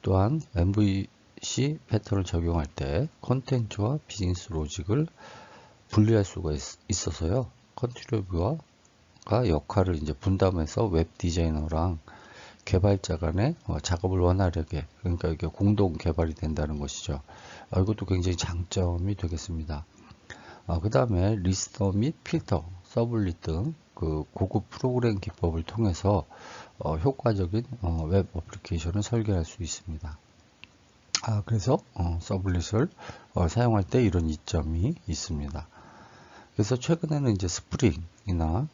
또한 MVC 패턴을 적용할 때 컨텐츠와 비즈니스 로직을 분리할 수가 있어서요. 컨트리뷰어가 역할을 이제 분담해서 웹 디자이너랑 개발자 간의 작업을 원활하게, 그러니까 이게 공동 개발이 된다는 것이죠. 이것도 굉장히 장점이 되겠습니다. 그 다음에 리스터 및 필터, 서블릿 등 고급 프로그램 기법을 통해서 효과적인 웹 어플리케이션을 설계할 수 있습니다. 그래서 서블릿을 사용할 때 이런 이점이 있습니다. 그래서 최근에는 이제 스프링이나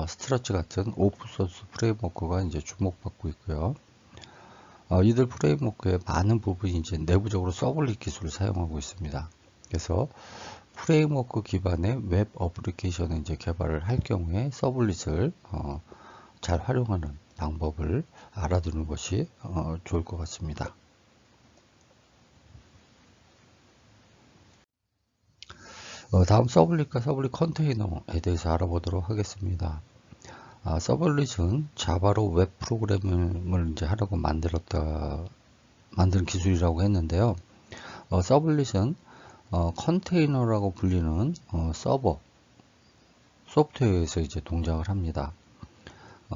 스트러치 같은 오픈소스 프레임워크가 이제 주목받고 있고요. 이들 프레임워크의 많은 부분이 이제 내부적으로 서블릿 기술을 사용하고 있습니다. 그래서 프레임워크 기반의 웹 어플리케이션을 이제 개발을 할 경우에 서블릿을 잘 활용하는 방법을 알아두는 것이 좋을 것 같습니다. 다음 서블릿과 서블릿 컨테이너에 대해서 알아보도록 하겠습니다. 서블릿은 자바로 웹 프로그램을 이제 하려고 만든 기술이라고 했는데요. 서블릿은 컨테이너라고 불리는 서버 소프트웨어에서 이제 동작을 합니다.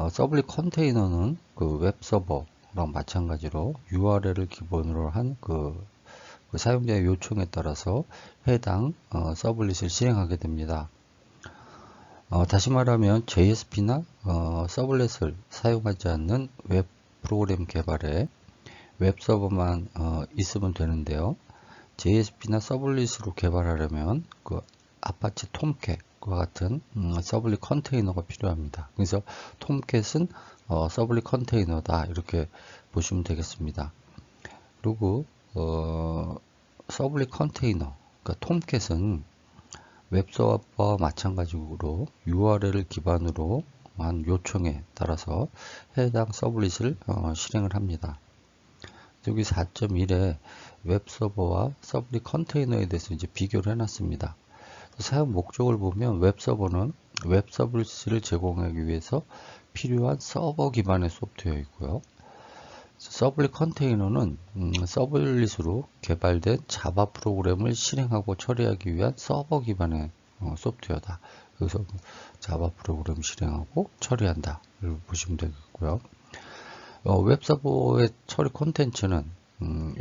서블릿 컨테이너는 그 웹 서버랑 마찬가지로 URL을 기본으로 한 그 사용자의 요청에 따라서 해당 서블릿을 실행하게 됩니다. 다시 말하면 JSP나 서블릿을 사용하지 않는 웹 프로그램 개발에 웹 서버만 있으면 되는데요. JSP나 서블릿으로 개발하려면 그 아파치 톰캣과 같은 서블릿 컨테이너가 필요합니다. 그래서 톰캣은 서블릿 컨테이너다 이렇게 보시면 되겠습니다. 그리고 서블릿 컨테이너, 그러니까 톰캣은 웹서버와 마찬가지로 URL을 기반으로 한 요청에 따라서 해당 서블릿을 실행을 합니다. 여기 4.1에 웹서버와 서블릿 컨테이너에 대해서 이제 비교를 해놨습니다. 사용 목적을 보면 웹서버는 웹 서비스를 제공하기 위해서 필요한 서버 기반의 소프트웨어이고요. 서블릿 컨테이너는 서블릿으로 개발된 자바 프로그램을 실행하고 처리하기 위한 서버 기반의 소프트웨어다. 그래서 자바 프로그램 실행하고 처리한다. 이렇게 보시면 되겠고요. 웹서버의 처리 콘텐츠는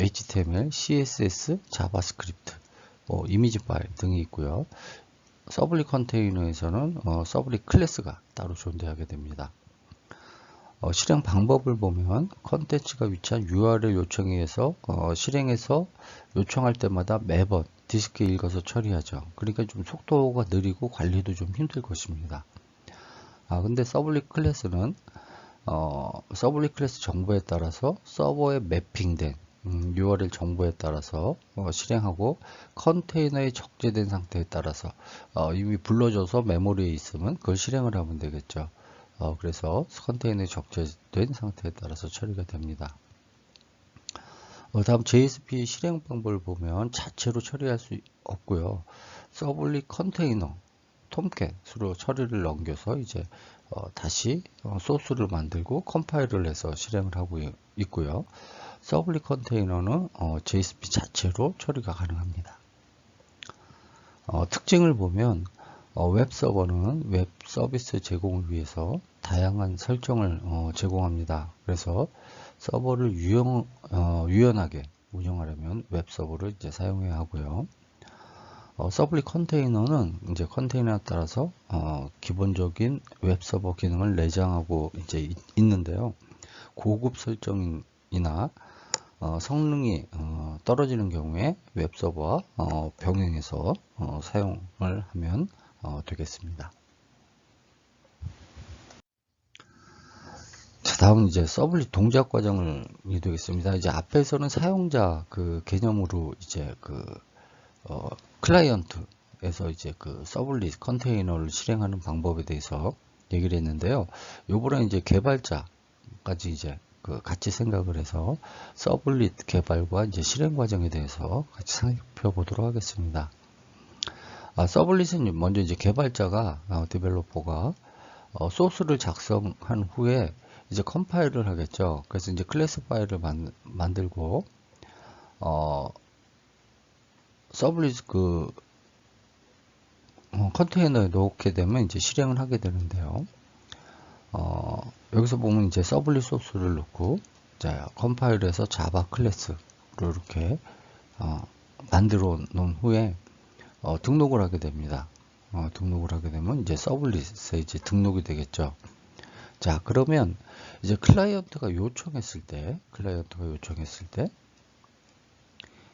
HTML, CSS, 자바스크립트, 이미지 파일 등이 있고요. 서블릿 컨테이너에서는 서블릿 클래스가 따로 존재하게 됩니다. 실행 방법을 보면 컨텐츠가 위치한 URL 요청에 의해서 실행해서 요청할 때마다 매번 디스크에 읽어서 처리하죠. 그러니까 좀 속도가 느리고 관리도 좀 힘들 것입니다. 근데 서블릿 클래스는 서블릿 클래스 정보에 따라서 서버에 매핑된 URL 정보에 따라서 실행하고 컨테이너에 적재된 상태에 따라서 이미 불러줘서 메모리에 있으면 그걸 실행을 하면 되겠죠. 그래서 컨테이너에 적재된 상태에 따라서 처리가 됩니다. 다음 JSP 실행 방법을 보면 자체로 처리할 수 없고요. 서블릿 컨테이너 톰캣으로 처리를 넘겨서 이제 다시 소스를 만들고 컴파일을 해서 실행을 하고 있고요. 서블릿 컨테이너는 JSP 자체로 처리가 가능합니다. 특징을 보면 웹 서버는 웹 서비스 제공을 위해서 다양한 설정을 제공합니다. 그래서 서버를 유연하게 운영하려면 웹 서버를 이제 사용해야 하고요. 서블릿 컨테이너는 이제 컨테이너에 따라서 기본적인 웹 서버 기능을 내장하고 이제 있는데요. 고급 설정이나 성능이 떨어지는 경우에 웹 서버와 병행해서 사용을 하면 되겠습니다. 자, 다음은 이제 서블릿 동작 과정이 되겠습니다. 이제 앞에서는 사용자 그 개념으로 이제 클라이언트에서 이제 그 서블릿 컨테이너를 실행하는 방법에 대해서 얘기를 했는데요. 요번에 이제 개발자까지 이제 같이 생각을 해서 서블릿 개발과 이제 실행 과정에 대해서 같이 살펴보도록 하겠습니다. 서블릿은 먼저 이제 개발자가 디벨로퍼가 소스를 작성한 후에 이제 컴파일을 하겠죠. 그래서 이제 클래스 파일을 만들고 서블릿 컨테이너에 넣게 되면 이제 실행을 하게 되는데요. 여기서 보면 이제 서블릿 소스를 넣고 자, 컴파일해서 자바 클래스로 이렇게 만들어 놓은 후에 등록을 하게 됩니다. 등록을 하게 되면 이제 서블릿에 이제 등록이 되겠죠. 자, 그러면 이제 클라이언트가 요청했을 때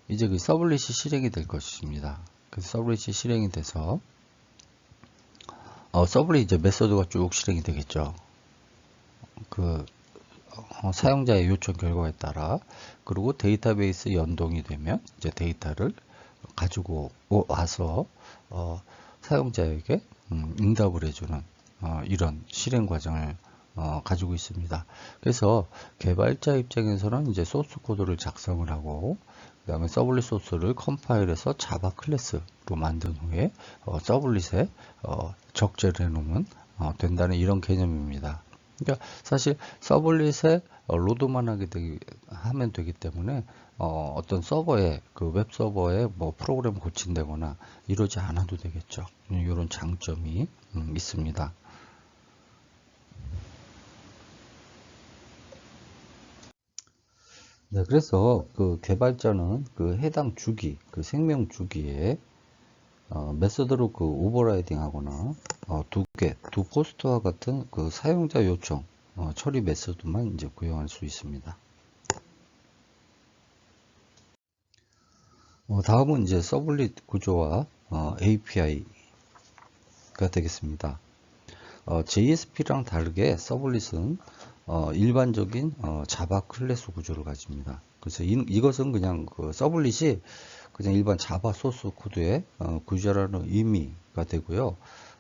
이제 그 서블릿이 실행이 될 것입니다. 그래서 서블릿이 실행이 돼서 서블릿 이제 메소드가 쭉 실행이 되겠죠. 사용자의 요청 결과에 따라. 그리고 데이터베이스 연동이 되면 이제 데이터를 가지고 와서 사용자에게 응답을 해주는 이런 실행 과정을 가지고 있습니다. 그래서 개발자 입장에서는 이제 소스 코드를 작성을 하고, 그 다음에 서블릿 소스를 컴파일해서 자바 클래스로 만든 후에 서블릿에 적재를 해놓으면 된다는 이런 개념입니다. 그러니까 사실 서블릿에 로드만 하면 되기 때문에 어떤 서버에, 그 웹 서버에 뭐 프로그램 고친다거나 이러지 않아도 되겠죠. 이런 장점이 있습니다. 네, 그래서 그 개발자는 그 해당 주기, 그 생명 주기에 메서드로 그 오버라이딩 하거나 두 포스트와 같은 그 사용자 요청 처리 메서드만 이제 구현할 수 있습니다. 다음은 이제 서블릿 구조와 API가 되겠습니다. JSP랑 다르게 서블릿은 일반적인 자바 클래스 구조를 가집니다. 그래서 이것은 그냥 그 서블릿이 그냥 일반 자바 소스 코드의 구조라는 의미가 되고요.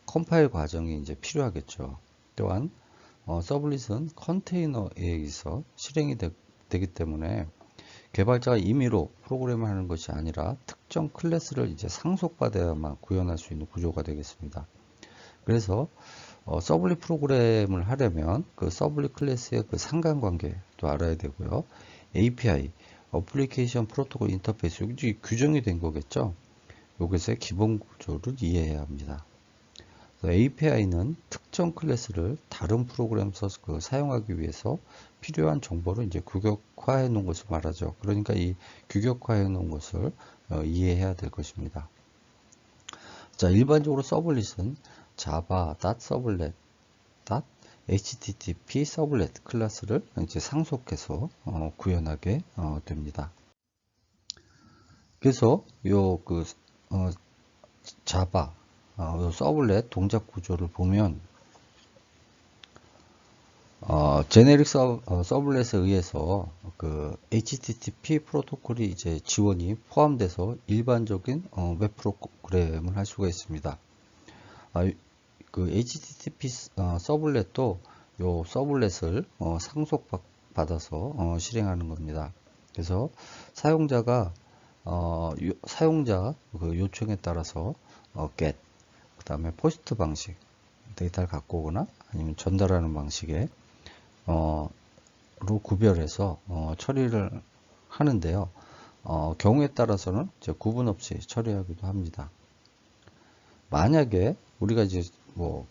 컴파일 과정이 이제 필요하겠죠. 또한 서블릿은 컨테이너에 의해서 실행이 되기 때문에 개발자가 임의로 프로그램을 하는 것이 아니라 특정 클래스를 이제 상속받아야만 구현할 수 있는 구조가 되겠습니다. 그래서 서블릿 프로그램을 하려면 그 서블릿 클래스의 그 상관관계도 알아야 되고요. API, 어플리케이션 프로토콜 인터페이스, 여기 규정이 된 거겠죠. 여기서의 기본 구조를 이해해야 합니다. API는 특정 클래스를 다른 프로그램에서 사용하기 위해서 필요한 정보를 이제 규격화해 놓은 것을 말하죠. 그러니까 이 규격화해 놓은 것을 이해해야 될 것입니다. 자, 일반적으로 서블릿은 java.servlet.http 서블렛 클래스를 이제 상속해서 구현하게 됩니다. 그래서 요 자바 요 서블렛 동작 구조를 보면 제네릭 서블렛에 의해서 그 HTTP 프로토콜이 이제 지원이 포함돼서 일반적인 웹 프로그램을 할 수가 있습니다. 그 HTTP 서블렛도 요 서블렛을 상속받아서 실행하는 겁니다. 그래서 사용자가 사용자 그 요청에 따라서 get, 그 다음에 포스트 방식, 데이터를 갖고 오거나 아니면 전달하는 방식에 로 구별해서 처리를 하는데요. 경우에 따라서는 이제 구분 없이 처리하기도 합니다. 만약에 우리가 이제 뭐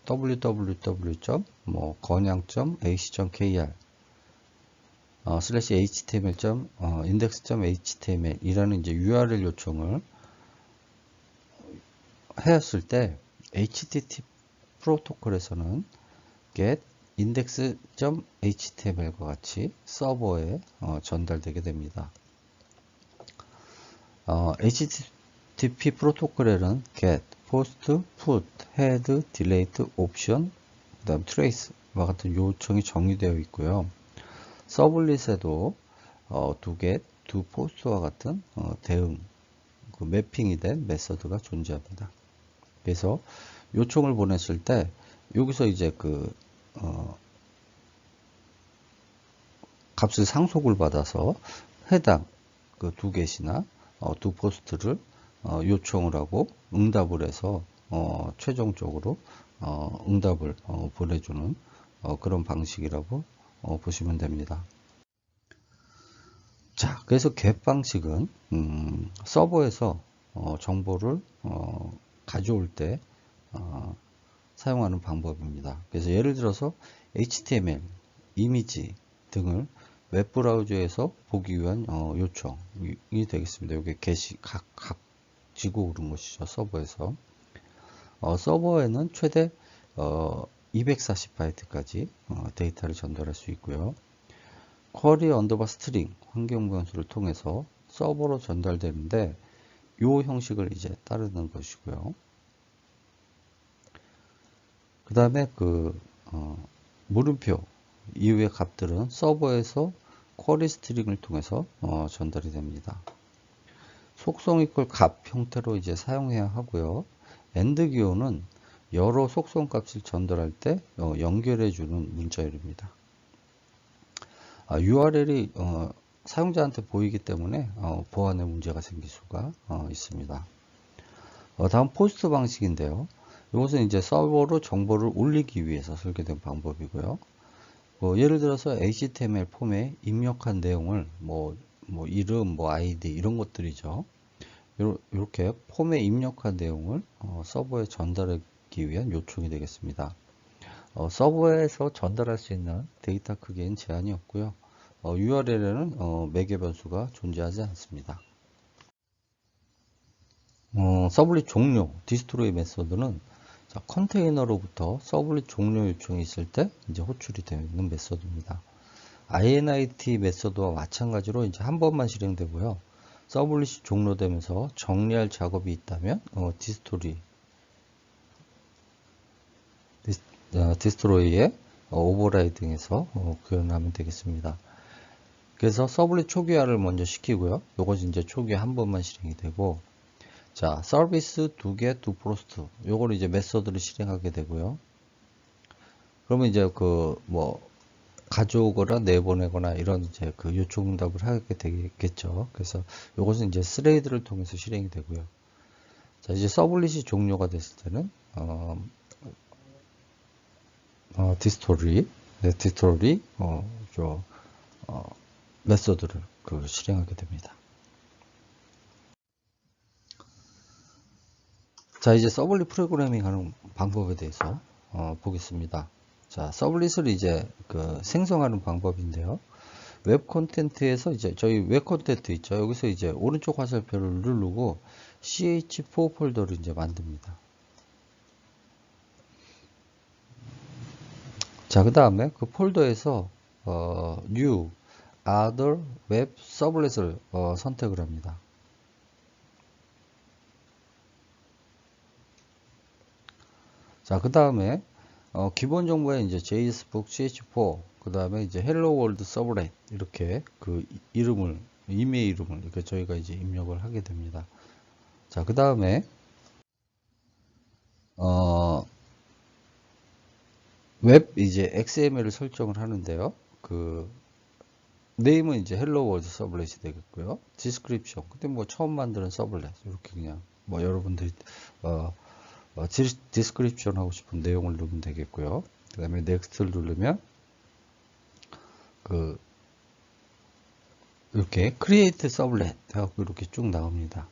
www.건양.ac.kr /html index.html 이라는 이제 URL 요청을 하였을 때 HTTP 프로토콜에서는 get index.html과 같이 서버에 전달되게 됩니다. HTTP 프로토콜에는 get, post, put, head, delete, option, 그 다음 trace와 같은 요청이 정의되어 있고요. 서블릿에도 do get, do post와 같은 대응, 그 매핑이 된 메서드가 존재합니다. 그래서 요청을 보냈을 때 여기서 이제 그 값을 상속을 받아서 해당 그 do get이나 do post를 요청을 하고 응답을 해서 최종적으로 응답을 보내주는 그런 방식이라고 보시면 됩니다. 자, 그래서 get 방식은 서버에서 정보를 가져올 때 사용하는 방법입니다. 그래서 예를 들어서 HTML, 이미지 등을 웹브라우저에서 보기 위한 요청이 되겠습니다. 이게 get이 각 지고 오른 것이죠. 서버에서. 서버에는 최대 240바이트까지 데이터를 전달할 수 있고요. 쿼리 언더바 스트링 환경 변수를 통해서 서버로 전달되는데 이 형식을 이제 따르는 것이고요. 그 다음에 그 물음표 이후의 값들은 서버에서 쿼리 스트링을 통해서 전달이 됩니다. 속성 이퀄 값 형태로 이제 사용해야 하고요. 엔드 기호는 여러 속성 값을 전달할 때 연결해 주는 문자열입니다. URL이 사용자한테 보이기 때문에 보안에 문제가 생길 수가 있습니다. 다음 포스트 방식인데요. 이것은 이제 서버로 정보를 올리기 위해서 설계된 방법이고요. 예를 들어서 HTML 폼에 입력한 내용을 뭐 이름, 아이디 이런 것들이죠. 이렇게 폼에 입력한 내용을 서버에 전달하기 위한 요청이 되겠습니다. 서버에서 전달할 수 있는 데이터 크기엔 제한이 없고요. URL에는 매개 변수가 존재하지 않습니다. 서블릿 종료, 디스트로이 메소드는 컨테이너로부터 서블릿 종료 요청이 있을 때 이제 호출이 되어 있는 메소드입니다. init 메소드와 마찬가지로 이제 한 번만 실행되고요. 서블릿이 종료되면서 정리할 작업이 있다면 디스트로이의 오버라이딩에서 구현하면 되겠습니다. 그래서 서블릿 초기화를 먼저 시키고요. 이것이 이제 초기화 한 번만 실행이 되고, 자, 서비스 두 개, 두 프로스트. 요걸 이제 메소드를 실행하게 되고요. 그러면 이제 가져오거나 내보내거나 이런 이제 요청 응답을 하게 되겠죠. 그래서 요것은 이제 스레이드를 통해서 실행이 되고요. 자, 이제 서블릿이 종료가 됐을 때는, 디스토리, 메소드를 실행하게 됩니다. 자, 이제 서블릿 프로그래밍 하는 방법에 대해서 보겠습니다. 자, 서블릿을 이제 생성하는 방법인데요. 웹 콘텐츠에서 이제 저희 웹 콘텐츠 있죠. 여기서 이제 오른쪽 화살표를 누르고 ch4 폴더를 이제 만듭니다. 자, 그 다음에 그 폴더에서 new other web servlet을 선택을 합니다. 자, 그 다음에 기본 정보에 이제 JSbook, ch4, 그 다음에 이제 Hello World Servlet 이렇게 이메일 이름을 이렇게 저희가 이제 입력을 하게 됩니다. 자, 그 다음에 웹 이제 XML을 설정을 하는데요. 네임은 이제 Hello World Servlet이 되겠고요. Description, 근데 처음 만드는 서블렛 이렇게 그냥 여러분들이 디스크립션 하고 싶은 내용을 누르면 되겠고요. 그 다음에 넥스트를 누르면 이렇게 create servlet 해갖고 이렇게 쭉 나옵니다.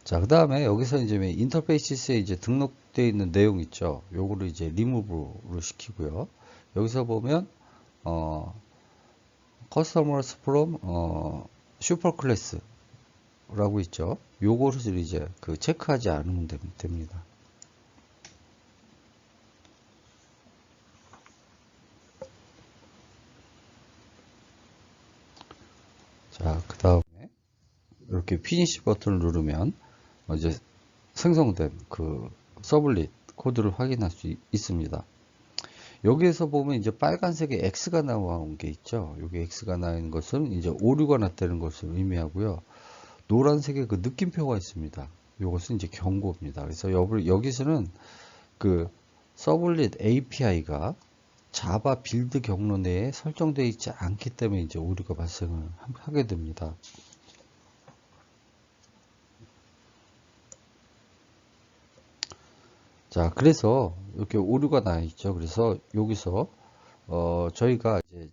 자, 그 다음에 여기서 이제 인터페이스에 이제 등록되어 있는 내용 있죠. 요거를 이제 리무브로 시키고요. 여기서 보면 customers from superclass 라고 있죠. 요거를 이제 체크하지 않으면 됩니다. 자, 그 다음에 이렇게 피니시 버튼을 누르면 이제 생성된 서블릿 코드를 확인할 수 있습니다. 여기에서 보면 이제 빨간색의 X가 나온 게 있죠. 여기 X가 나온 것은 이제 오류가 났다는 것을 의미하고요. 노란색의 느낌표가 있습니다. 이것은 이제 경고입니다. 그래서 여기서는 서블릿 API가 자바 빌드 경로 내에 설정되어 있지 않기 때문에 이제 오류가 발생을 하게 됩니다. 자, 그래서 이렇게 오류가 나 있죠. 그래서 여기서 저희가 이제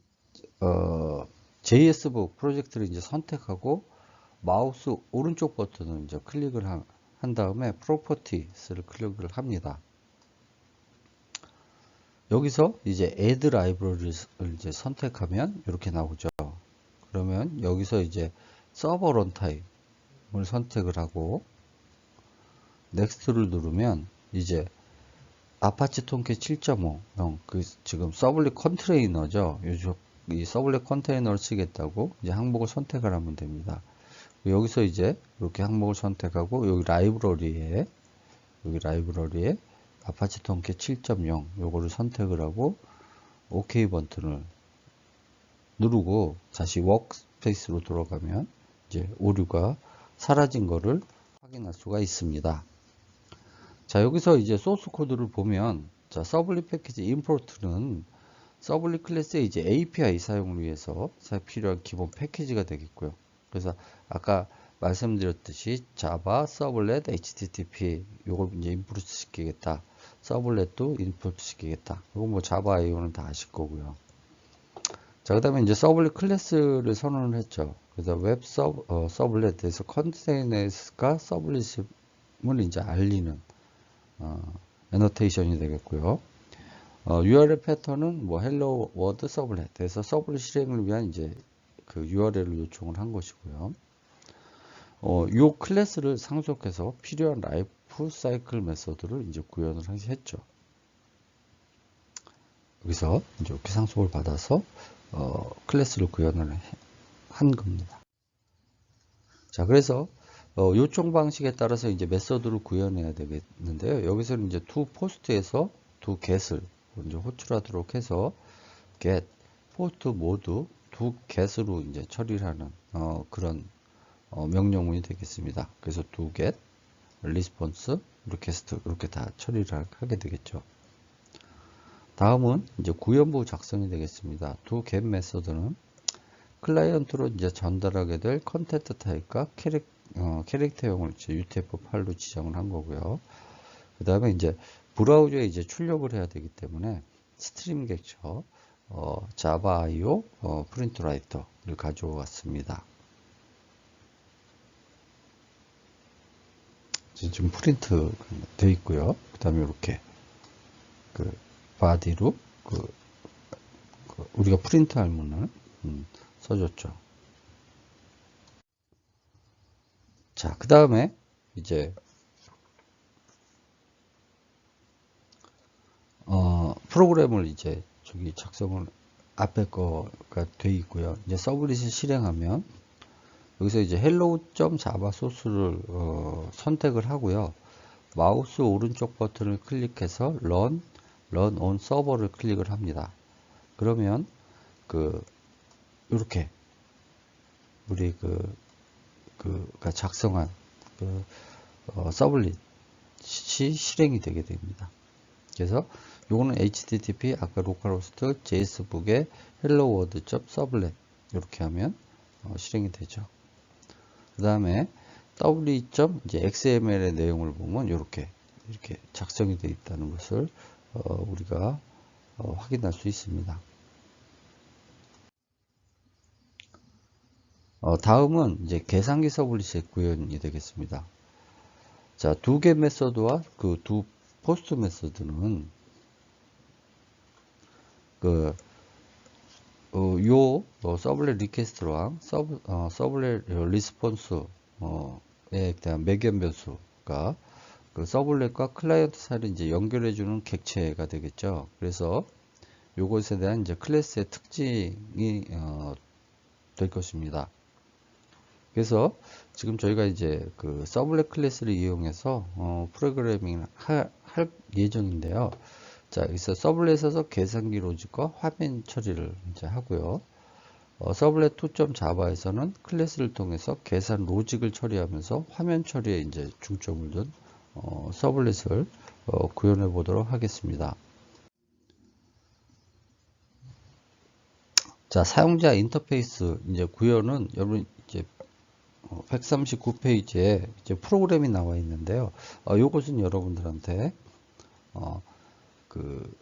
JSbook 프로젝트를 이제 선택하고 마우스 오른쪽 버튼을 이제 클릭을 한 다음에 Properties를 클릭을 합니다. 여기서 이제 Add Library를 이제 선택하면 이렇게 나오죠. 그러면 여기서 이제 서버 런타임을 선택을 하고 넥스트를 누르면 이제 아파치 톰캣 7.5형 지금 서블릿 컨테이너죠. 이 서블릿 컨테이너를 쓰겠다고 이제 항목을 선택을 하면 됩니다. 여기서 이제 이렇게 항목을 선택하고 여기 라이브러리에 아파치 톰캣 7.0 요거를 선택을 하고 OK 버튼을 누르고 다시 워크스페이스로 돌아가면 이제 오류가 사라진 거를 확인할 수가 있습니다. 자, 여기서 이제 소스 코드를 보면, 자, 서블릿 패키지 임포트는 서블릿 클래스의 이제 API 사용을 위해서 필요한 기본 패키지가 되겠고요. 그래서 아까 말씀드렸듯이 자바, 서블렛, HTTP 요걸 이제 임포트 시키겠다. 서블렛도 임포트 시키겠다. 이건 뭐 자바 IO는 다 아실 거고요. 자, 그 다음에 이제 서블릿 클래스를 선언을 했죠. 그래서 웹 서블렛에서 컨테이너가 서블릿을 이제 알리는 애노테이션이 되겠고요. URL 패턴은 뭐 hello world 서블렛에서 서블릿 실행을 위한 이제 그 URL을 요청을 한 것이고요. 요 클래스를 상속해서 필요한 라이프 사이클 메서드를 이제 구현을 했죠. 여기서 이제 이렇게 상속을 받아서 클래스를 구현을 한 겁니다. 자, 그래서 요청 방식에 따라서 이제 메서드를 구현해야 되겠는데요. 여기서는 이제 to post에서 to get을 이제 호출하도록 해서 get, post 모두 to get으로 이제 처리를 하는 그런 명령문이 되겠습니다. 그래서 to get, response, request 이렇게 다 처리를 하게 되겠죠. 다음은 이제 구현부 작성이 되겠습니다. to get 메서드는 클라이언트로 이제 전달하게 될 컨텐트 타입과 캐릭터형을 이제 UTF 파일로 지정을 한 거고요. 그 다음에 이제 브라우저에 이제 출력을 해야 되기 때문에 스트림 객처 자바 IO 프린트 라이터를 가져왔습니다. 지금 프린트 되어 있고요. 그 다음에 이렇게 그 바디로 우리가 프린트 할 문을 써줬죠. 자, 그 다음에 이제 프로그램을 이제 저기 작성을 앞에 거가 돼 있고요. 이제 서블릿을 실행하면 여기서 이제 hello.java 소스를 선택을 하고요. 마우스 오른쪽 버튼을 클릭해서 run on server를 클릭을 합니다. 그러면 이렇게 우리 그가 작성한 서블릿이 실행이 되게 됩니다. 그래서 요거는 HTTP 아까 로컬호스트 JS북에 hello world.servlet 이렇게 하면 실행이 되죠. 그 다음에 w.xml의 내용을 보면 이렇게 작성이 되어 있다는 것을 우리가 확인할 수 있습니다. 다음은 이제 계산기 서블릿의 구현이 되겠습니다. 자, 두 개 메서드와 그 두 포스트 메서드는 서블렛 리퀘스트랑 서블렛 리스폰스에 대한 매개연 변수가 그 서블렛과 클라이언트 사이를 이제 연결해주는 객체가 되겠죠. 그래서 요것에 대한 이제 클래스의 특징이 될 것입니다. 그래서 지금 저희가 이제 그 서블렛 클래스를 이용해서 프로그래밍을 할 예정인데요. 자, 여기서 서블렛에서 계산기 로직과 화면 처리를 이제 하고요. 서블렛 2.java에서는 클래스를 통해서 계산 로직을 처리하면서 화면 처리에 이제 중점을 둔 서블렛을 구현해 보도록 하겠습니다. 자, 사용자 인터페이스 이제 구현은 여러분 이제 139페이지에 이제 프로그램이 나와 있는데요. 요것은 여러분들한테 그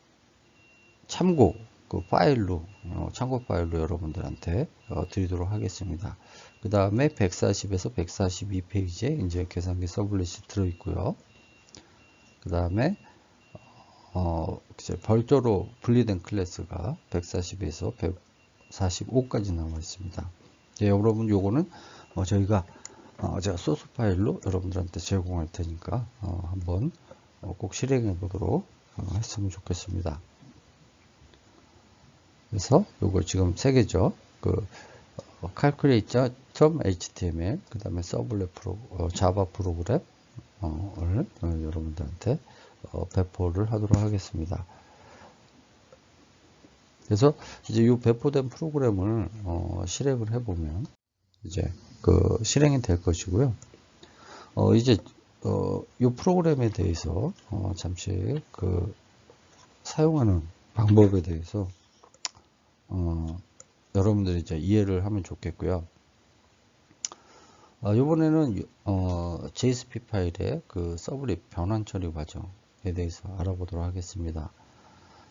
참고 파일로 참고 파일로 여러분들한테 드리도록 하겠습니다. 그 다음에 140에서 142페이지에 이제 계산기 서블릿이 들어 있고요. 그 다음에 별도로 분리된 클래스가 140에서 145까지 나와 있습니다. 네, 여러분 요거는 저희가 제가 소스 파일로 여러분들한테 제공할 테니까 한번 꼭 실행해 보도록 했으면 좋겠습니다. 그래서 요거 지금 세 개죠. calculate.html 그 다음에 서블렛 자바 프로그램을 여러분들한테 배포를 하도록 하겠습니다. 그래서 이제 이 배포된 프로그램을 실행을 해보면 이제 실행이 될 것이고요. 이제 이 프로그램에 대해서 잠시 그 사용하는 방법에 대해서 여러분들이 이제 이해를 하면 좋겠고요. 이번에는 JSP 파일의 그 서블릿 변환 처리 과정에 대해서 알아보도록 하겠습니다.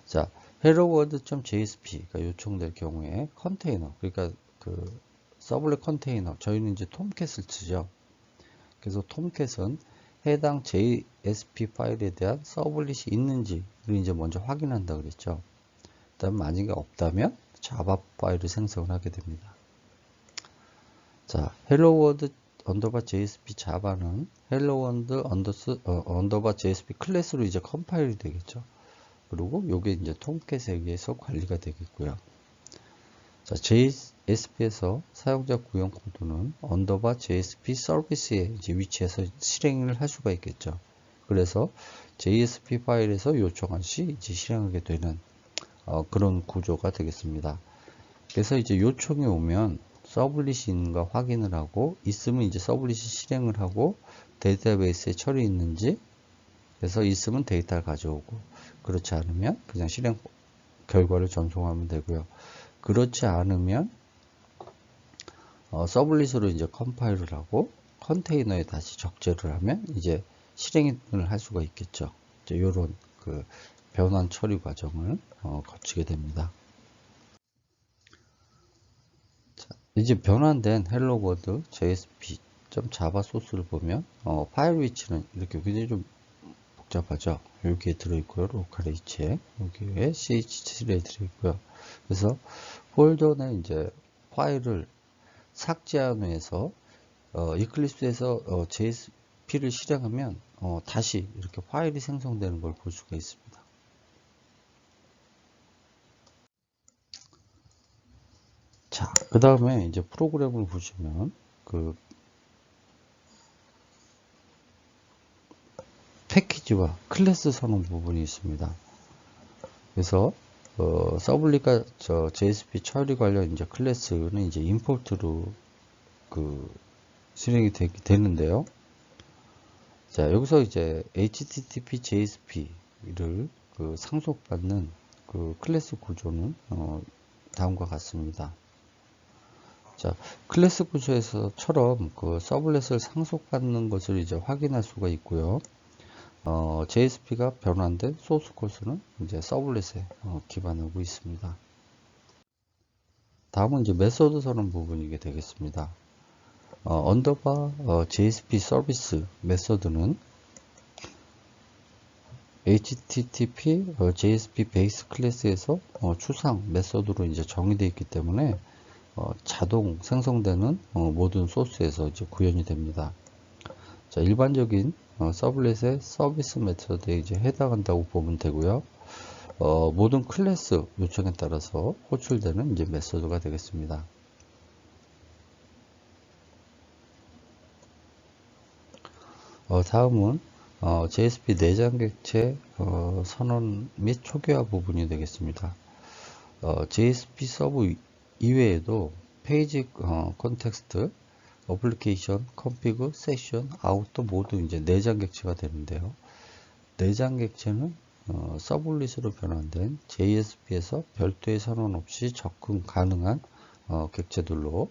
자, helloworld.jsp 가 요청될 경우에 컨테이너, 그러니까 그 서블릿 컨테이너, 저희는 이제 톰캣을 쓰죠. 그래서 톰캣은 해당 JSP 파일에 대한 서블릿이 있는지를 이제 먼저 확인한다 그랬죠. 그다음 만약에 없다면 자바 파일을 생성을 하게 됩니다. 자, helloworld 언더바 JSP 자바는 helloworld 언더바 JSP 클래스로 이제 컴파일이 되겠죠. 그리고 요게 이제 톰캣에 의해서 관리가 되겠고요. 자, JSP에서 사용자 구현 코드는 언더바 JSP 서비스에 이제 위치해서 실행을 할 수가 있겠죠. 그래서 JSP 파일에서 요청한 시 이제 실행하게 되는 그런 구조가 되겠습니다. 그래서 이제 요청이 오면 서블릿이 있는가 확인을 하고, 있으면 이제 서블릿이 실행을 하고 데이터베이스에 처리 있는지, 그래서 있으면 데이터를 가져오고, 그렇지 않으면 그냥 실행 결과를 전송하면 되고요. 그렇지 않으면 서블릿으로 이제 컴파일을 하고 컨테이너에 다시 적재를 하면 이제 실행을 할 수가 있겠죠. 이런 그 변환 처리 과정을 거치게 됩니다. 자, 이제 변환된 helloworld JSP.java 소스를 보면 파일 위치는 이렇게 굉장히 좀 복잡하죠. 여기에 들어있고요. 로컬 H에 여기에 CH7에 들어있고요. 그래서 폴더 내 이제 파일을 삭제한 후에서 이클립스에서 JSP를 실행하면 다시 이렇게 파일이 생성되는 걸 볼 수가 있습니다. 자, 그 다음에 이제 프로그램을 보시면 그 패키지와 클래스 선언 부분이 있습니다. 그래서 서블릿과 JSP 처리 관련 이제 클래스는 이제 임포트로 그 실행이 되는데요. 자, 여기서 이제 HTTP JSP를 그 상속받는 그 클래스 구조는 다음과 같습니다. 자, 클래스 구조에서처럼 그 서블렛을 상속받는 것을 이제 확인할 수가 있고요. JSP가 변환된 소스 코드는 이제 서블렛에 기반하고 있습니다. 다음은 이제 메소드 선언 부분이게 되겠습니다. 언더바 JSP 서비스 메소드는 HTTP JSP 베이스 클래스에서 추상 메소드로 이제 정의되어 있기 때문에 자동 생성되는 모든 소스에서 이제 구현이 됩니다. 자, 일반적인 서블렛의 서비스 메소드에 이제 해당한다고 보면 되고요. 모든 클래스 요청에 따라서 호출되는 이제 메소드가 되겠습니다. 다음은 JSP 내장 객체 선언 및 초기화 부분이 되겠습니다. JSP 서브 이외에도 페이지 컨텍스트, 어플리케이션, 컨피그, 세션, 아웃도 모두 이제 내장 객체가 되는데요. 내장 객체는 서블릿으로 변환된 JSP에서 별도의 선언 없이 접근 가능한 객체들로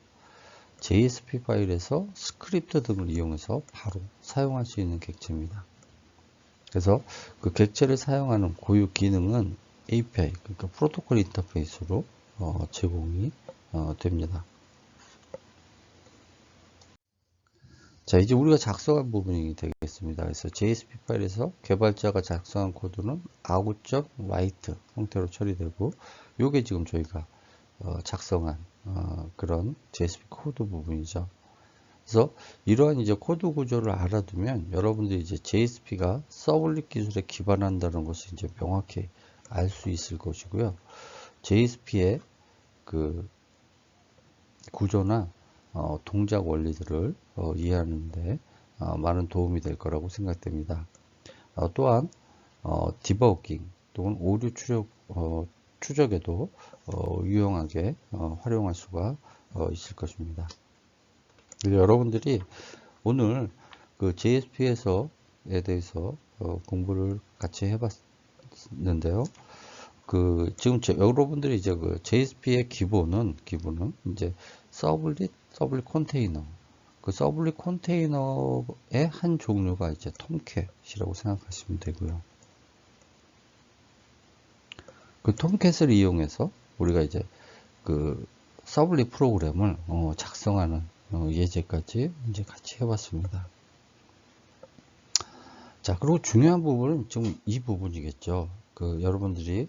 JSP 파일에서 스크립트 등을 이용해서 바로 사용할 수 있는 객체입니다. 그래서 그 객체를 사용하는 고유 기능은 API, 그러니까 프로토콜 인터페이스로 제공이 됩니다. 자, 이제 우리가 작성한 부분이 되겠습니다. 그래서 JSP 파일에서 개발자가 작성한 코드는 out.write 형태로 처리되고, 요게 지금 저희가 작성한 그런 JSP 코드 부분이죠. 그래서 이러한 이제 코드 구조를 알아두면 여러분들이 이제 JSP가 서블릿 기술에 기반한다는 것을 이제 명확히 알 수 있을 것이고요. JSP의 그 구조나 동작 원리들을 이해하는데 많은 도움이 될 거라고 생각됩니다. 또한 디버깅 또는 오류 추적에도 유용하게 활용할 수가 있을 것입니다. 여러분들이 오늘 그 JSP에서에 대해서 공부를 같이 해봤는데요. 그 지금 여러분들이 이제 그 JSP의 기본은 이제 서블릿 컨테이너, 그 서블릿 컨테이너의 한 종류가 이제 톰캣이라고 생각하시면 되고요. 그 톰캣을 이용해서 우리가 이제 그 서블릿 프로그램을 작성하는 예제까지 이제 같이 해봤습니다. 자, 그리고 중요한 부분은 지금 이 부분이겠죠. 그 여러분들이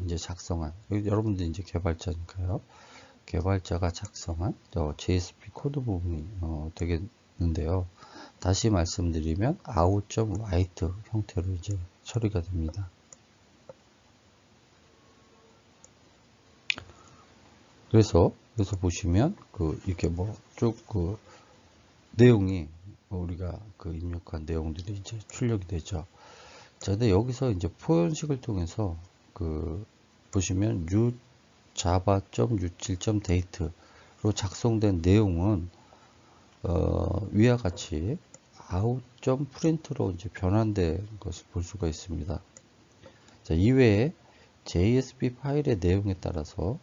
이제 작성한, 여러분들이 이제 개발자니까요. 개발자가 작성한 JSP 코드 부분이 되겠는데요. 다시 말씀드리면 out.write 형태로 이제 처리가 됩니다. 그래서 보시면 이렇게 뭐 쭉 그 내용이 우리가 그 입력한 내용들이 이제 출력이 되죠. 자, 근데 여기서 이제 포현식을 통해서 보시면 new java.u7.date로 작성된 내용은 위와 같이 out.print로 이제 변환된 것을 볼 수가 있습니다. 자, 이외에 JSP 파일의 내용에 따라서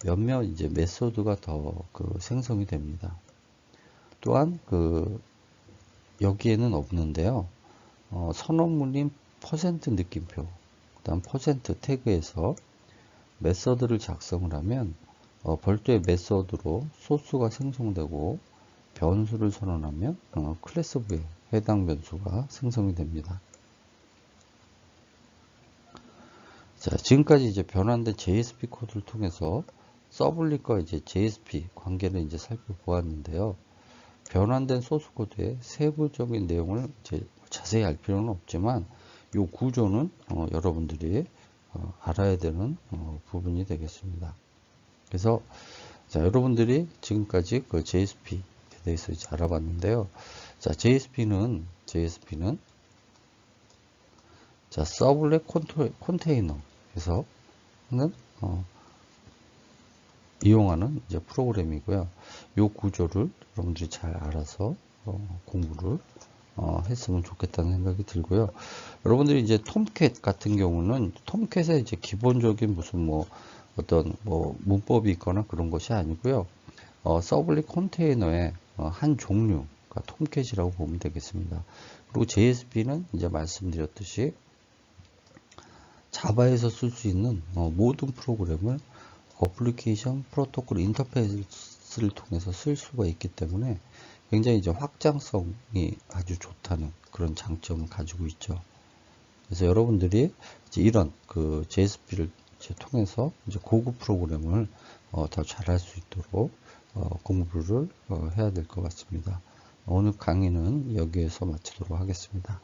몇몇 이제 메소드가 더 생성이 됩니다. 또한 여기에는 없는데요. 선언문인 퍼센트 느낌표, 그 다음 퍼센트 태그에서 메서드를 작성을 하면 별도의 메서드로 소스가 생성되고 변수를 선언하면 클래스부에 해당 변수가 생성이 됩니다. 자, 지금까지 이제 변환된 JSP 코드를 통해서 서블릿과 이제 JSP 관계를 이제 살펴보았는데요. 변환된 소스 코드의 세부적인 내용을 이제 자세히 알 필요는 없지만 이 구조는 여러분들이 알아야 되는 부분이 되겠습니다. 그래서 자, 여러분들이 지금까지 그 JSP에 대해서 이제 알아봤는데요. 자, JSP는 자, 서블렛 컨테이너에서는 이용하는 이제 프로그램이고요. 이 구조를 여러분들이 잘 알아서 공부를 했으면 좋겠다는 생각이 들고요. 여러분들이 이제 톰캣 같은 경우는 톰캣의 이제 기본적인 무슨 어떤 문법이 있거나 그런 것이 아니고요. 서블릿 컨테이너의 한 종류가 톰캣이라고 보면 되겠습니다. 그리고 JSP는 이제 말씀드렸듯이 자바에서 쓸 수 있는 모든 프로그램을 어플리케이션 프로토콜 인터페이스를 통해서 쓸 수가 있기 때문에 굉장히 이제 확장성이 아주 좋다는 그런 장점을 가지고 있죠. 그래서 여러분들이 이제 이런 JSP를 이제 통해서 이제 고급 프로그램을 더 잘할 수 있도록 공부를 해야 될 것 같습니다. 오늘 강의는 여기에서 마치도록 하겠습니다.